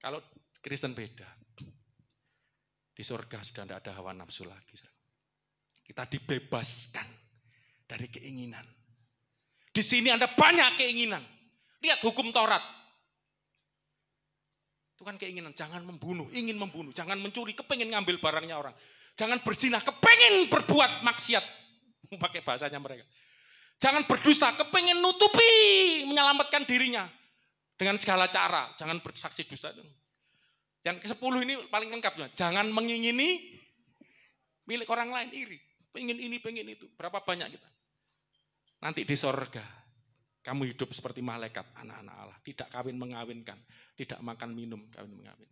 Speaker 1: Kalau Kristen beda. Di sorga sudah tidak ada hawa nafsu lagi. Kita dibebaskan dari keinginan. Di sini ada banyak keinginan. Lihat hukum Taurat. Itu kan keinginan, jangan membunuh, ingin membunuh, jangan mencuri, kepengen ngambil barangnya orang. Jangan berzina, kepengen berbuat maksiat. Pakai bahasanya mereka. Jangan berdusta, kepengen nutupi, menyelamatkan dirinya. Dengan segala cara, jangan bersaksi dusta. Yang ke-10 ini paling lengkap. Jangan mengingini milik orang lain, iri. Pengen ini, pengen itu. Berapa banyak kita. Nanti di sorga, kamu hidup seperti malaikat, anak-anak Allah. Tidak kawin mengawinkan, tidak makan minum, kawin mengawin.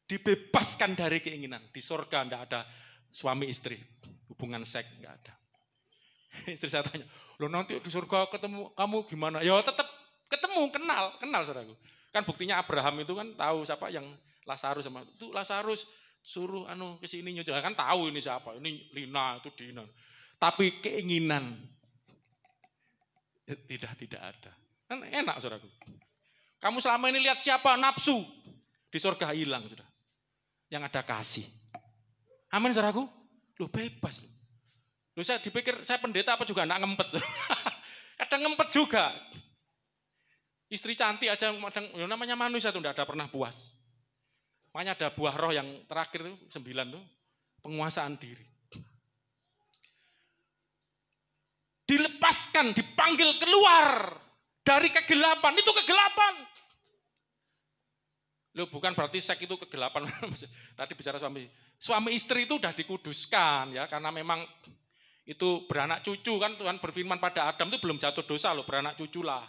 Speaker 1: Dibebaskan dari keinginan. Di sorga tidak ada suami istri, hubungan seks, enggak ada. Istri saya tanya, loh nanti di surga ketemu kamu gimana? Ya tetap ketemu, kenal saudaraku. Kan buktinya Abraham itu kan tahu siapa yang Lazarus sama itu Lazarus suruh ke sini nyuci. Kan tahu ini siapa, ini Lina, itu Dina. Tapi keinginan tidak ada. Kan enak saudaraku. Kamu selama ini lihat siapa nafsu di surga hilang sudah. Yang ada kasih. Amin saudaraku. Loh bebas loh. Loh saya dipikir saya pendeta apa juga enggak ngempet. Kadang ngempet juga. Istri cantik aja namanya manusia itu enggak ada pernah puas. Makanya ada buah roh yang terakhir itu 9 tuh, penguasaan diri. Dilepaskan, dipanggil keluar dari kegelapan. Itu kegelapan. Loh bukan berarti seks itu kegelapan. Tadi bicara suami istri itu udah dikuduskan ya karena memang itu beranak cucu kan Tuhan berfirman pada Adam itu belum jatuh dosa loh, beranak cucu lah.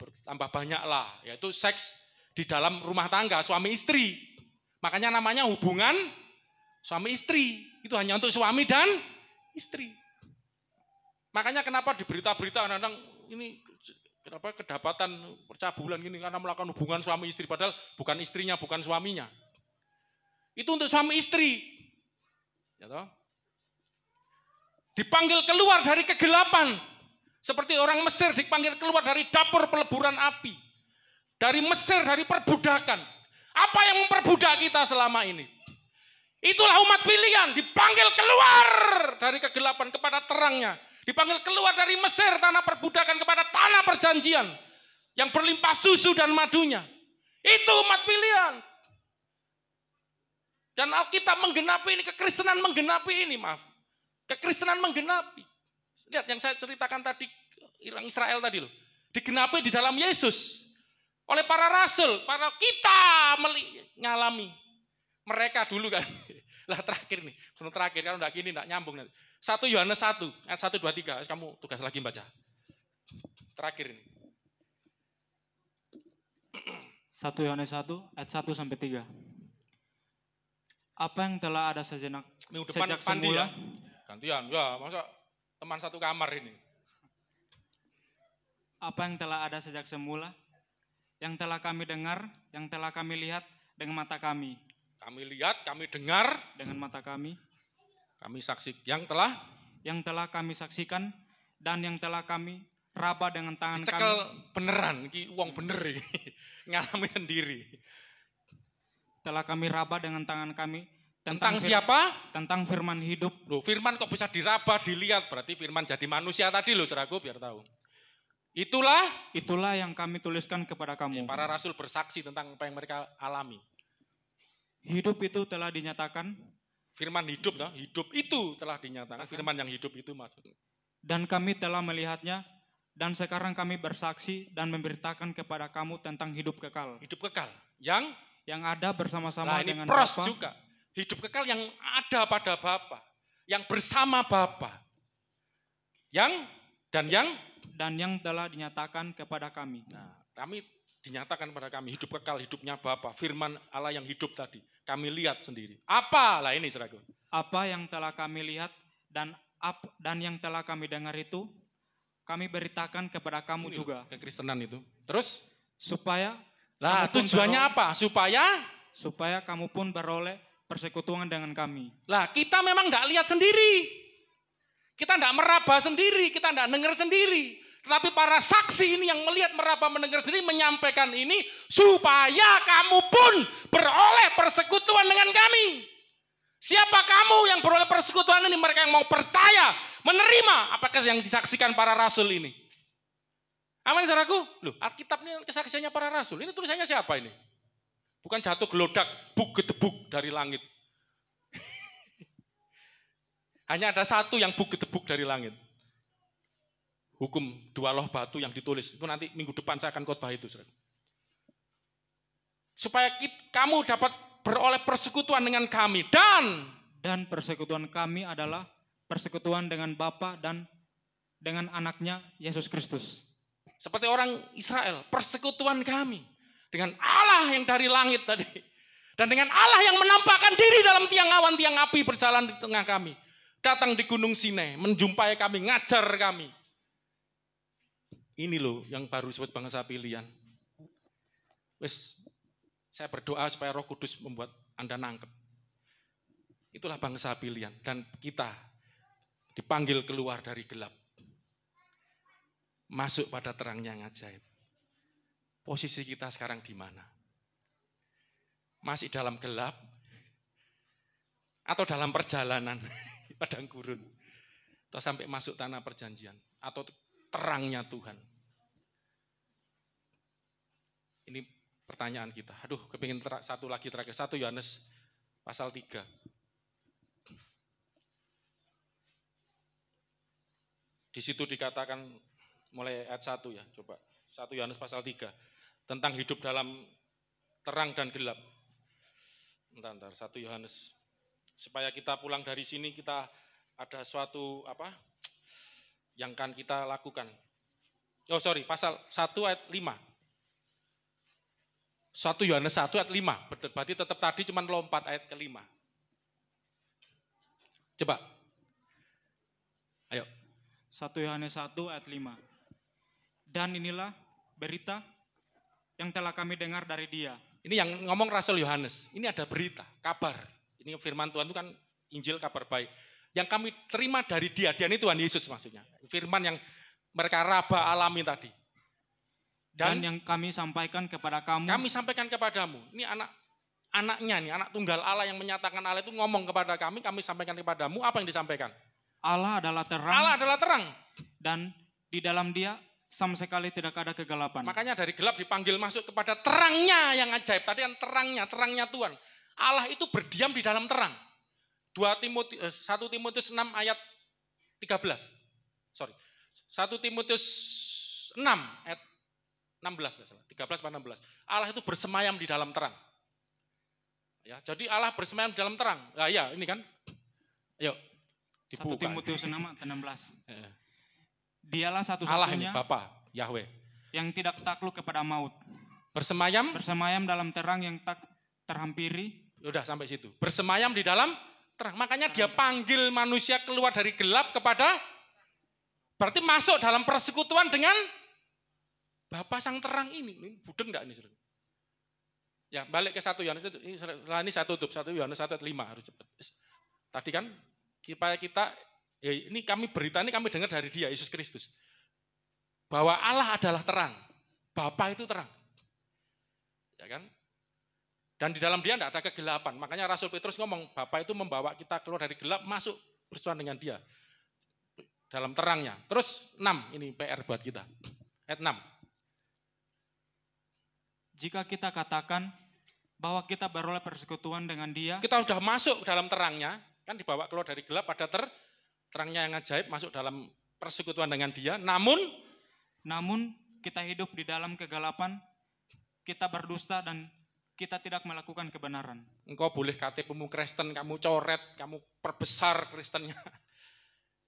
Speaker 1: Bertambah banyak lah, yaitu seks di dalam rumah tangga suami istri. Makanya namanya hubungan suami istri. Itu hanya untuk suami dan istri. Makanya kenapa di berita-berita kadang ini kenapa kedapatan percabulan gini karena melakukan hubungan suami istri padahal bukan istrinya, bukan suaminya. Itu untuk suami istri. Ya toh? Dipanggil keluar dari kegelapan. Seperti orang Mesir dipanggil keluar dari dapur peleburan api. Dari Mesir, dari perbudakan. Apa yang memperbudak kita selama ini? Itulah umat pilihan. Dipanggil keluar dari kegelapan kepada terangnya. Dipanggil keluar dari Mesir, tanah perbudakan kepada tanah perjanjian. Yang berlimpah susu dan madunya. Itu umat pilihan. Dan Alkitab menggenapi ini, kekristenan menggenapi ini, maaf. Kekristenan menggenapi. Lihat yang saya ceritakan tadi, orang Israel tadi loh. Digenapi di dalam Yesus. Oleh para rasul, para kita ngalami. Mereka dulu kan. Lah terakhir nih, terakhir kalau enggak gini enggak nyambung nanti. 1 Yohanes 1 ayat 1 2 3. Kamu tugas lagi baca. Terakhir ini.
Speaker 2: 1 Yohanes 1 ayat 1 sampai 3. Apa yang telah ada sejak semula?
Speaker 1: Ya? Gantian, ya masa teman satu kamar ini.
Speaker 2: Apa yang telah ada sejak semula? Yang telah kami dengar, yang telah kami lihat dengan mata kami.
Speaker 1: Kami lihat, kami dengar
Speaker 2: dengan mata kami.
Speaker 1: Kami saksi yang telah
Speaker 2: kami saksikan dan yang telah kami raba dengan tangan
Speaker 1: dicekel
Speaker 2: kami.
Speaker 1: Beneran, ini uang bener ini. Ngalami sendiri.
Speaker 2: Telah kami raba dengan tangan kami.
Speaker 1: Tentang siapa?
Speaker 2: Tentang firman hidup.
Speaker 1: Loh, firman kok bisa diraba, dilihat, berarti firman jadi manusia tadi loh, saudaraku, biar tahu. Itulah
Speaker 2: yang kami tuliskan kepada kamu.
Speaker 1: Ya, para rasul bersaksi tentang apa yang mereka alami.
Speaker 2: Hidup itu telah dinyatakan.
Speaker 1: Firman hidup, hidup itu telah dinyatakan. Firman yang hidup itu maksudnya.
Speaker 2: Dan kami telah melihatnya, dan sekarang kami bersaksi dan memberitakan kepada kamu tentang hidup kekal.
Speaker 1: Hidup kekal yang
Speaker 2: ada bersama-sama dengan
Speaker 1: Bapa.
Speaker 2: juga.
Speaker 1: Hidup kekal yang ada pada Bapa, yang bersama Bapa, dan yang
Speaker 2: telah dinyatakan kepada kami.
Speaker 1: Nah, kami dinyatakan kepada kami hidup kekal, hidupnya Bapa, firman Allah yang hidup tadi. Kami lihat sendiri. Apa lah ini, saudaraku?
Speaker 2: Apa yang telah kami lihat dan yang telah kami dengar itu kami beritakan kepada kamu ini juga.
Speaker 1: Kekristenan itu. Terus
Speaker 2: supaya
Speaker 1: tujuannya apa? Supaya
Speaker 2: kamu pun beroleh persekutuan dengan kami.
Speaker 1: Lah, kita memang enggak lihat sendiri. Kita enggak meraba sendiri, kita enggak dengar sendiri. Tetapi para saksi ini yang melihat, meraba, mendengar sendiri menyampaikan ini supaya kamu pun beroleh persekutuan dengan kami. Siapa kamu yang beroleh persekutuan ini? Mereka yang mau percaya, menerima apakah yang disaksikan para rasul ini. Amin, saudaraku? Loh, Alkitab ini kesaksiannya para rasul. Ini tulisannya siapa ini? Bukan jatuh gelodak, buk-gedebuk dari langit. Hanya ada satu yang buk-gedebuk dari langit. Hukum 2 loh batu yang ditulis. Itu nanti minggu depan saya akan khotbah itu. Saudara. Supaya kamu dapat beroleh persekutuan dengan kami. Dan
Speaker 2: persekutuan kami adalah persekutuan dengan Bapa dan dengan anaknya Yesus Kristus.
Speaker 1: Seperti orang Israel, persekutuan kami dengan Allah yang dari langit tadi. Dan dengan Allah yang menampakkan diri dalam tiang awan, tiang api berjalan di tengah kami. Datang di Gunung Sinai, menjumpai kami, ngajar kami. Ini loh yang baru disebut bangsa pilihan. Saya berdoa supaya Roh Kudus membuat Anda nangkep. Itulah bangsa pilihan. Dan kita dipanggil keluar dari gelap. Masuk pada terangnya yang ajaib. Posisi kita sekarang di mana? Masih dalam gelap? Atau dalam perjalanan? Padang gurun? Atau sampai masuk tanah perjanjian? Atau terangnya Tuhan? Ini pertanyaan kita. Aduh, kepingin satu lagi terakhir. 1 Yohanes pasal 3. Di situ dikatakan mulai ayat 1 ya, coba. 1 Yohanes pasal 3. Tentang hidup dalam terang dan gelap. Bentar, 1 Yohanes. Supaya kita pulang dari sini kita ada suatu yang akan kita lakukan. Pasal 1 ayat 5. 1 Yohanes 1 ayat 5. Berarti tetap tadi cuma lompat ayat ke-5. Coba. Ayo.
Speaker 2: 1 Yohanes 1 ayat 5. Dan inilah berita yang telah kami dengar dari Dia.
Speaker 1: Ini yang ngomong Rasul Yohanes. Ini ada berita, kabar. Ini firman Tuhan itu kan Injil, kabar baik. Yang kami terima dari Dia. Dia ini Tuhan Yesus maksudnya. Firman yang mereka raba alami tadi.
Speaker 2: Dan yang kami sampaikan kepada kamu.
Speaker 1: Kami sampaikan kepadamu. Ini anaknya nih, anak tunggal Allah yang menyatakan Allah itu ngomong kepada kami sampaikan kepadamu. Apa yang disampaikan?
Speaker 2: Allah adalah terang.
Speaker 1: Allah adalah terang.
Speaker 2: Dan di dalam Dia sama sekali tidak ada kegelapan.
Speaker 1: Makanya dari gelap dipanggil masuk kepada terangnya yang ajaib. Tadi kan terangnya Tuhan. Allah itu berdiam di dalam terang. 1 Timotius 6 ayat 13. 1 Timotius 6 ayat 16 nggak salah, 13 atau 16. Allah itu bersemayam di dalam terang. Ya, jadi Allah bersemayam di dalam terang. Nah, ya, ini kan. Ayo.
Speaker 2: 1 Timotius 6:16. Dialah
Speaker 1: Allah ini
Speaker 2: satu-satunya
Speaker 1: Bapa, Yahweh,
Speaker 2: yang tidak takluk kepada maut.
Speaker 1: bersemayam
Speaker 2: dalam terang yang tak terhampiri.
Speaker 1: Udah sampai situ. Bersemayam di dalam terang. Makanya dia panggil manusia keluar dari gelap kepada, berarti masuk dalam persekutuan dengan Bapa sang terang ini. Ini budeng enggak ini? Ya, balik ke 1 Yohanes itu. Ini saya tutup. 1 Yohanes 1:5 harus cepat. Tadi kan supaya kita, ya ini kami berita ini kami dengar dari Dia, Yesus Kristus. Bahwa Allah adalah terang. Bapa itu terang. Ya kan? Dan di dalam Dia tidak ada kegelapan. Makanya Rasul Petrus ngomong, Bapa itu membawa kita keluar dari gelap, masuk bersama dengan Dia. Dalam terangnya. Terus 6, ini PR buat kita. Ayat 6.
Speaker 2: Jika kita katakan bahwa kita beroleh persekutuan dengan Dia,
Speaker 1: kita sudah masuk dalam terangnya, kan dibawa keluar dari gelap, ada terangnya yang ajaib, masuk dalam persekutuan dengan Dia. Namun
Speaker 2: kita hidup di dalam kegelapan, kita berdusta dan kita tidak melakukan kebenaran.
Speaker 1: Engkau boleh KTP-mu Kristen, kamu coret, kamu perbesar Kristennya.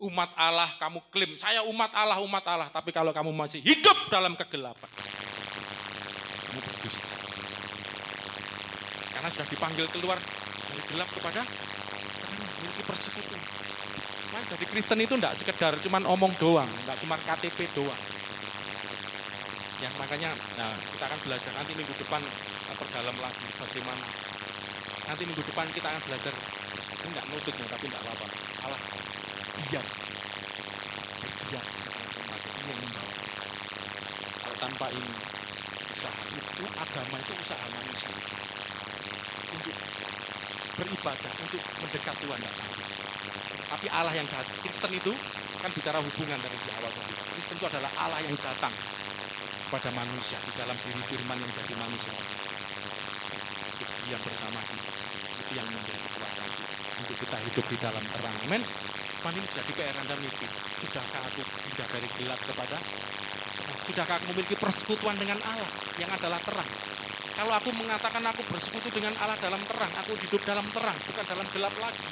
Speaker 1: Umat Allah, kamu klaim, saya umat Allah. Tapi kalau kamu masih hidup dalam kegelapan, kamu berdusta. Karena sudah dipanggil keluar dari gelap kepada memiliki persekutuan. Nah, jadi Kristen itu enggak sekedar cuman omong doang, enggak cuma KTP doang. Ya makanya kita akan belajar nanti minggu depan perdalam lagi bagaimana. Nanti minggu depan kita akan belajar, ini enggak nutupnya tapi enggak apa-apa. Allah diam. Diam. Ini yang membawa. Kalau tanpa ini, usaha itu, agama itu usaha manusia. Untuk beribadah, untuk mendekat Tuhan. Tapi Allah yang datang. Kristen itu kan bicara hubungan dari di awal tadi. Kristen itu adalah Allah yang datang pada manusia di dalam diri firman yang jadi manusia. Yang bersama kita, itu yang menjadi kuasa untuk kita hidup di dalam terang. Amin. Ini jadi PR Anda itu. Sudahkah aku pindah dari gelap kepada? Sudahkah aku memiliki persekutuan dengan Allah yang adalah terang? Kalau aku mengatakan aku bersekutu dengan Allah dalam terang, aku hidup dalam terang, bukan dalam gelap lagi.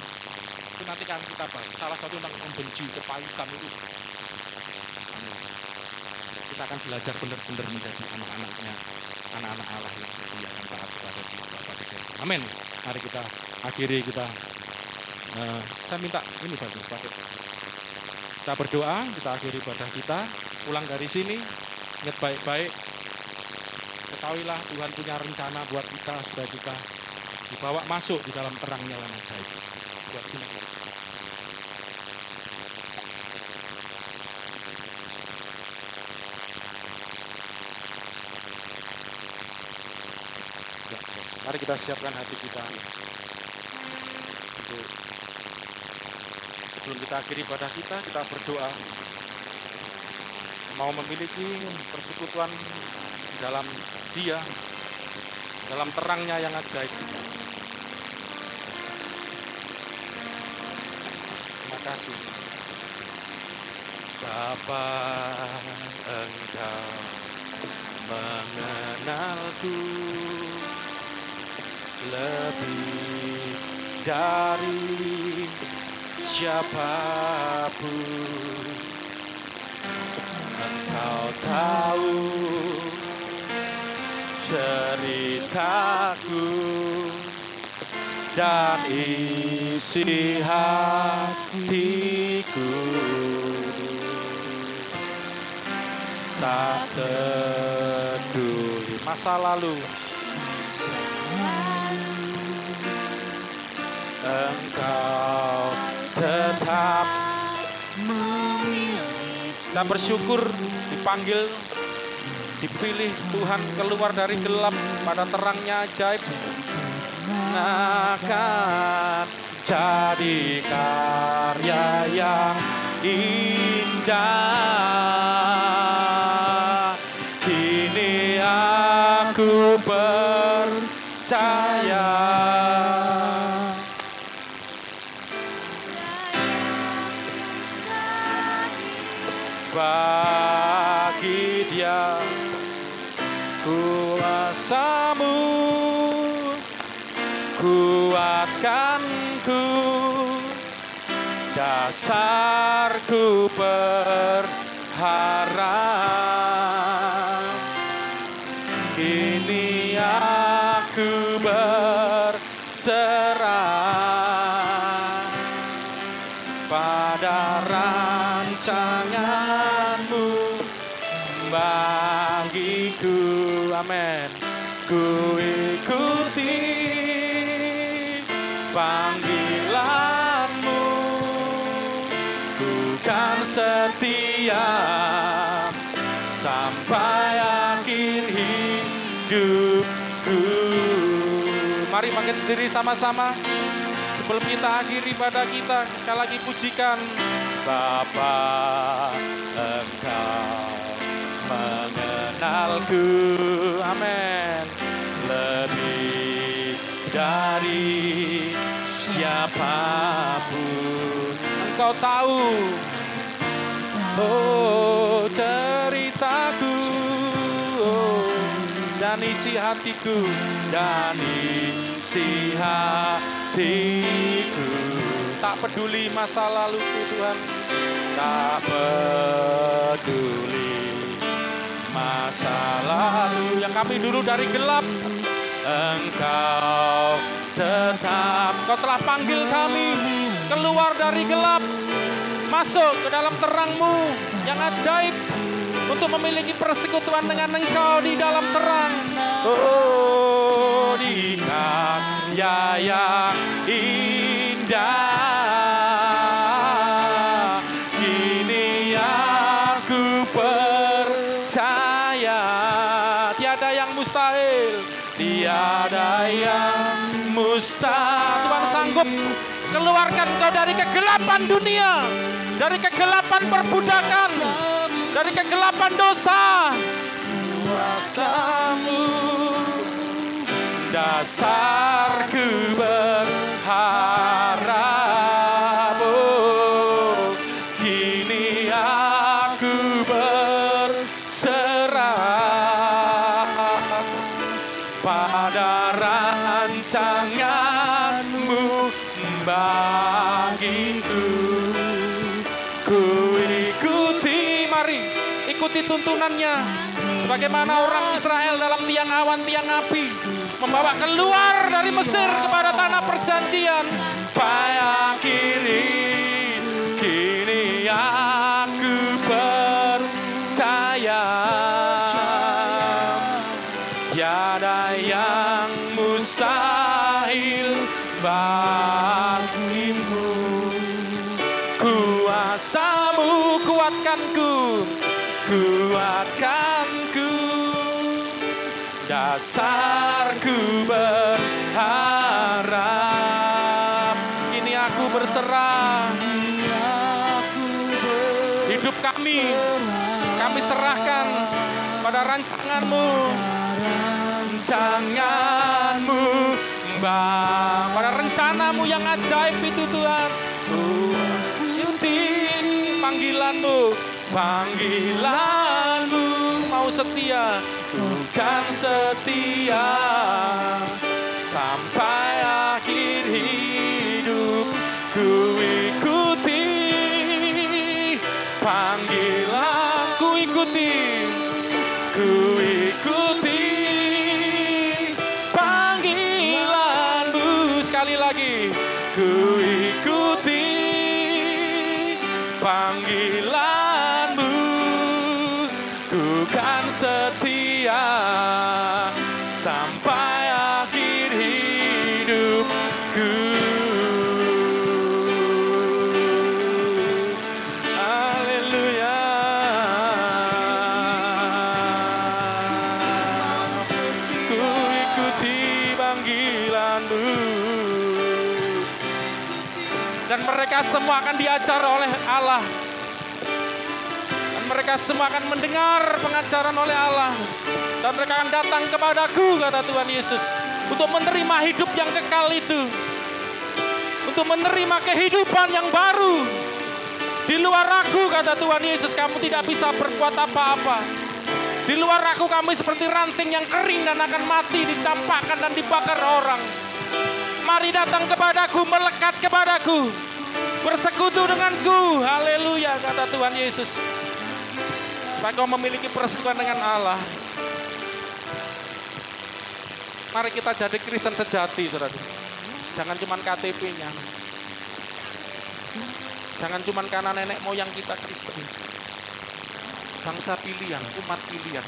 Speaker 1: Itu nanti kan kita bahas. Salah satu tentang membenci kepahitan itu. Kita akan belajar benar-benar menjadi anak-anak Allah yang setia dan taat kepada Bapa di surga. Amin. Mari kita akhiri saya minta ini bagus pakai. Kita berdoa, kita akhiri ibadah kita, pulang dari sini, ingat baik-baik. Ketahuilah Tuhan punya rencana buat kita supaya kita dibawa masuk di dalam terangnya yang ajaib. Buat sini. Mari kita siapkan hati kita untuk sebelum kita akhiri ibadah kita berdoa. Mau memiliki persekutuan dalam Dia, dalam terangnya yang ajaib. Terima kasih. Bapa, Engkau mengenalku lebih dari siapapun. Engkau tahu ceritaku dan isi hatiku. Tak peduli masa lalu, Engkau tetap memilih. Kita bersyukur dipanggil, dipilih Tuhan keluar dari gelap pada terangnya ajaib. Akan jadi karya yang indah. Kini aku percaya. Bagi Dia kuasa-Mu kuatkanku, dasarku berharap. Kini aku berserah pada rancangan-Mu bagiku. Amin. Ku ikuti panggilan-Mu, ku kan setia sampai akhir hidupku. Mari bangkit berdiri sama-sama sebelum kita akhiri pada kita. Sekali lagi pujikan. Bapa, Engkau mengenalku, amin, lebih dari siapapun. Engkau tahu, oh, ceritaku, oh, dan isi hatiku, dan isi hatiku. Tak peduli masa laluku, Tuhan, tak peduli masa lalu yang kami dulu dari gelap. Engkau tetap, Kau telah panggil kami keluar dari gelap, masuk ke dalam terang-Mu yang ajaib, untuk memiliki persekutuan dengan Engkau di dalam terang. Oh, di karya yang indah, kini aku percaya tiada yang mustahil, tiada yang mustahil. Tuhan sanggup keluarkan kau dari kegelapan dunia, dari kegelapan perbudakan, dari kegelapan dosa. Kuasa-Mu, dasarku berharap. Oh, kini aku berserah pada rancangan-Mu bagiku. Ku ikuti, mari ikuti tuntunannya. Sebagaimana orang Israel dalam tiang awan, tiang api, membawa keluar dari Mesir kepada tanah perjanjian. Sampai akhir kini aku percaya tiada yang mustahil bagimu. Kuasa-Mu kuatkanku, kuatkanku, dasarku berharap. Kini aku berserah, hidup kami serahkan pada rancangan-Mu, rancangan-Mu, pada rencana-Mu yang ajaib itu, Tuhan. Ikuti panggilan-Mu, panggilan-Mu, mau setia, bukan setia sampai akhir hidup. Ku ikuti panggilan, ku ikuti panggilan-Mu. Sekali lagi, ku ikuti panggilan-Mu, ku kan setia sampai akhir hidupku. Haleluya. Ku ikuti panggilan-Mu. Dan mereka semua akan diajar oleh Allah. Dan mereka semua akan mendengar pengajaran oleh Allah. Dan mereka akan datang kepadaku, kata Tuhan Yesus, untuk menerima hidup yang kekal itu. Untuk menerima kehidupan yang baru. Di luar aku, kata Tuhan Yesus, kamu tidak bisa berbuat apa-apa. Di luar aku kami seperti ranting yang kering dan akan mati, dicampakkan dan dibakar orang. Mari datang kepadaku, melekat kepadaku, bersekutu denganku. Haleluya, kata Tuhan Yesus. Supaya kau memiliki persekutuan dengan Allah. Mari kita jadi Kristen sejati, saudara. Jangan cuma KTP-nya. Jangan cuma karena nenek moyang kita Kristen. Bangsa pilihan, umat pilihan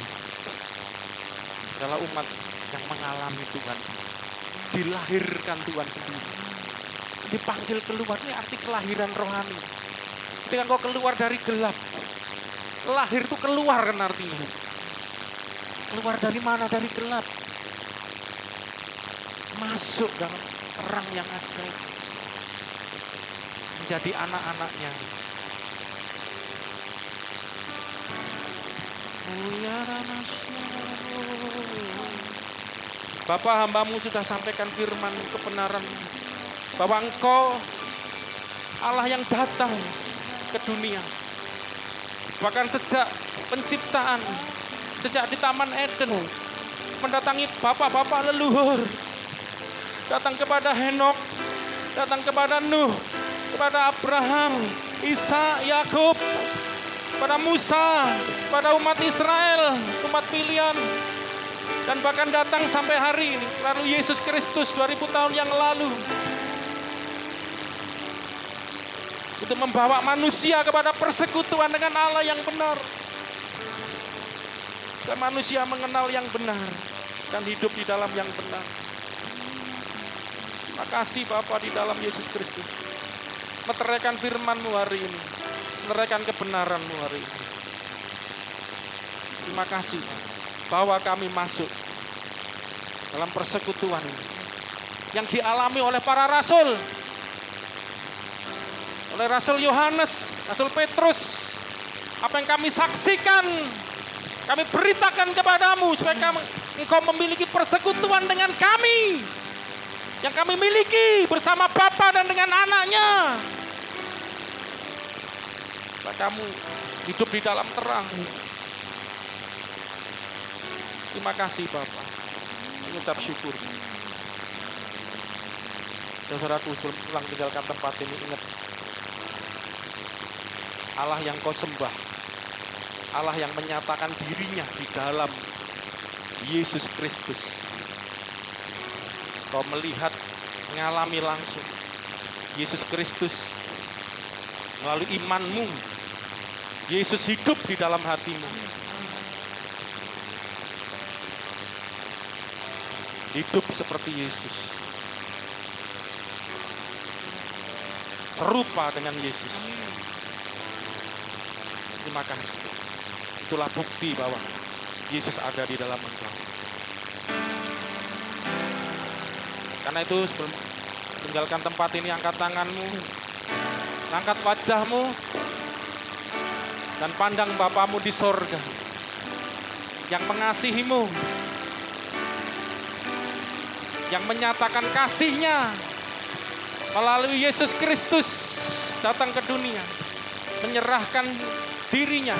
Speaker 1: adalah umat yang mengalami Tuhan, dilahirkan Tuhan sendiri, dipanggil keluar. Ini arti kelahiran rohani. Ketika kau keluar dari gelap, lahir itu keluar kan artinya. Keluar dari mana? Dari gelap, masuk dalam terang yang ajaib, menjadi anak-anaknya. Bapa, hambamu sudah sampaikan firman kebenaran bahwa Engkau Allah yang datang ke dunia. Bahkan sejak penciptaan, sejak di Taman Eden, mendatangi bapak-bapak leluhur, datang kepada Henok, datang kepada Nuh, kepada Abraham, Isa, Yakub, pada Musa, pada umat Israel, umat pilihan, dan bahkan datang sampai hari ini, lalu Yesus Kristus 2000 tahun yang lalu, untuk membawa manusia kepada persekutuan dengan Allah yang benar. Dan manusia mengenal yang benar dan hidup di dalam yang benar. Terima kasih Bapa di dalam Yesus Kristus. Meteraikan firman-Mu hari ini, meneraikan kebenaran-Mu hari ini. Terima kasih bahwa kami masuk dalam persekutuan yang dialami oleh para rasul, oleh Rasul Yohanes, Rasul Petrus. Apa yang kami saksikan, kami beritakan kepadamu supaya engkau memiliki persekutuan dengan kami, yang kami miliki bersama Bapa dan dengan anaknya. Supaya kamu hidup di dalam terang. Terima kasih Bapa, mengucap syukur. Saudaraku, pulang tinggalkan tempat ini, ingat Allah yang kau sembah, Allah yang menyatakan dirinya di dalam Yesus Kristus. Kau melihat, mengalami langsung Yesus Kristus melalui imanmu. Yesus hidup di dalam hatimu. Hidup seperti Yesus, serupa dengan Yesus. Terima kasih. Itulah bukti bahwa Yesus ada di dalam engkau. Karena itu sebelum tinggalkan tempat ini, angkat tanganmu, angkat wajahmu, dan pandang Bapamu di sorga yang mengasihimu, yang menyatakan kasih-Nya melalui Yesus Kristus datang ke dunia, menyerahkan dirinya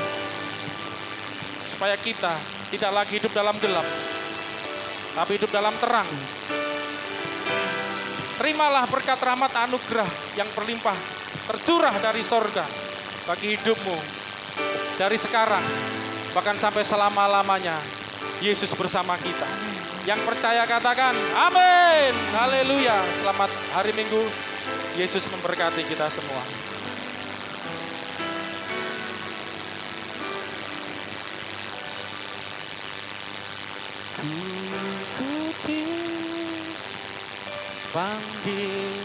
Speaker 1: supaya kita tidak lagi hidup dalam gelap, tapi hidup dalam terang. Terimalah berkat rahmat anugerah yang berlimpah tercurah dari sorga bagi hidupmu dari sekarang bahkan sampai selama-lamanya. Yesus bersama kita. Yang percaya katakan amin. Haleluya. Selamat hari Minggu. Yesus memberkati kita semua. Panggil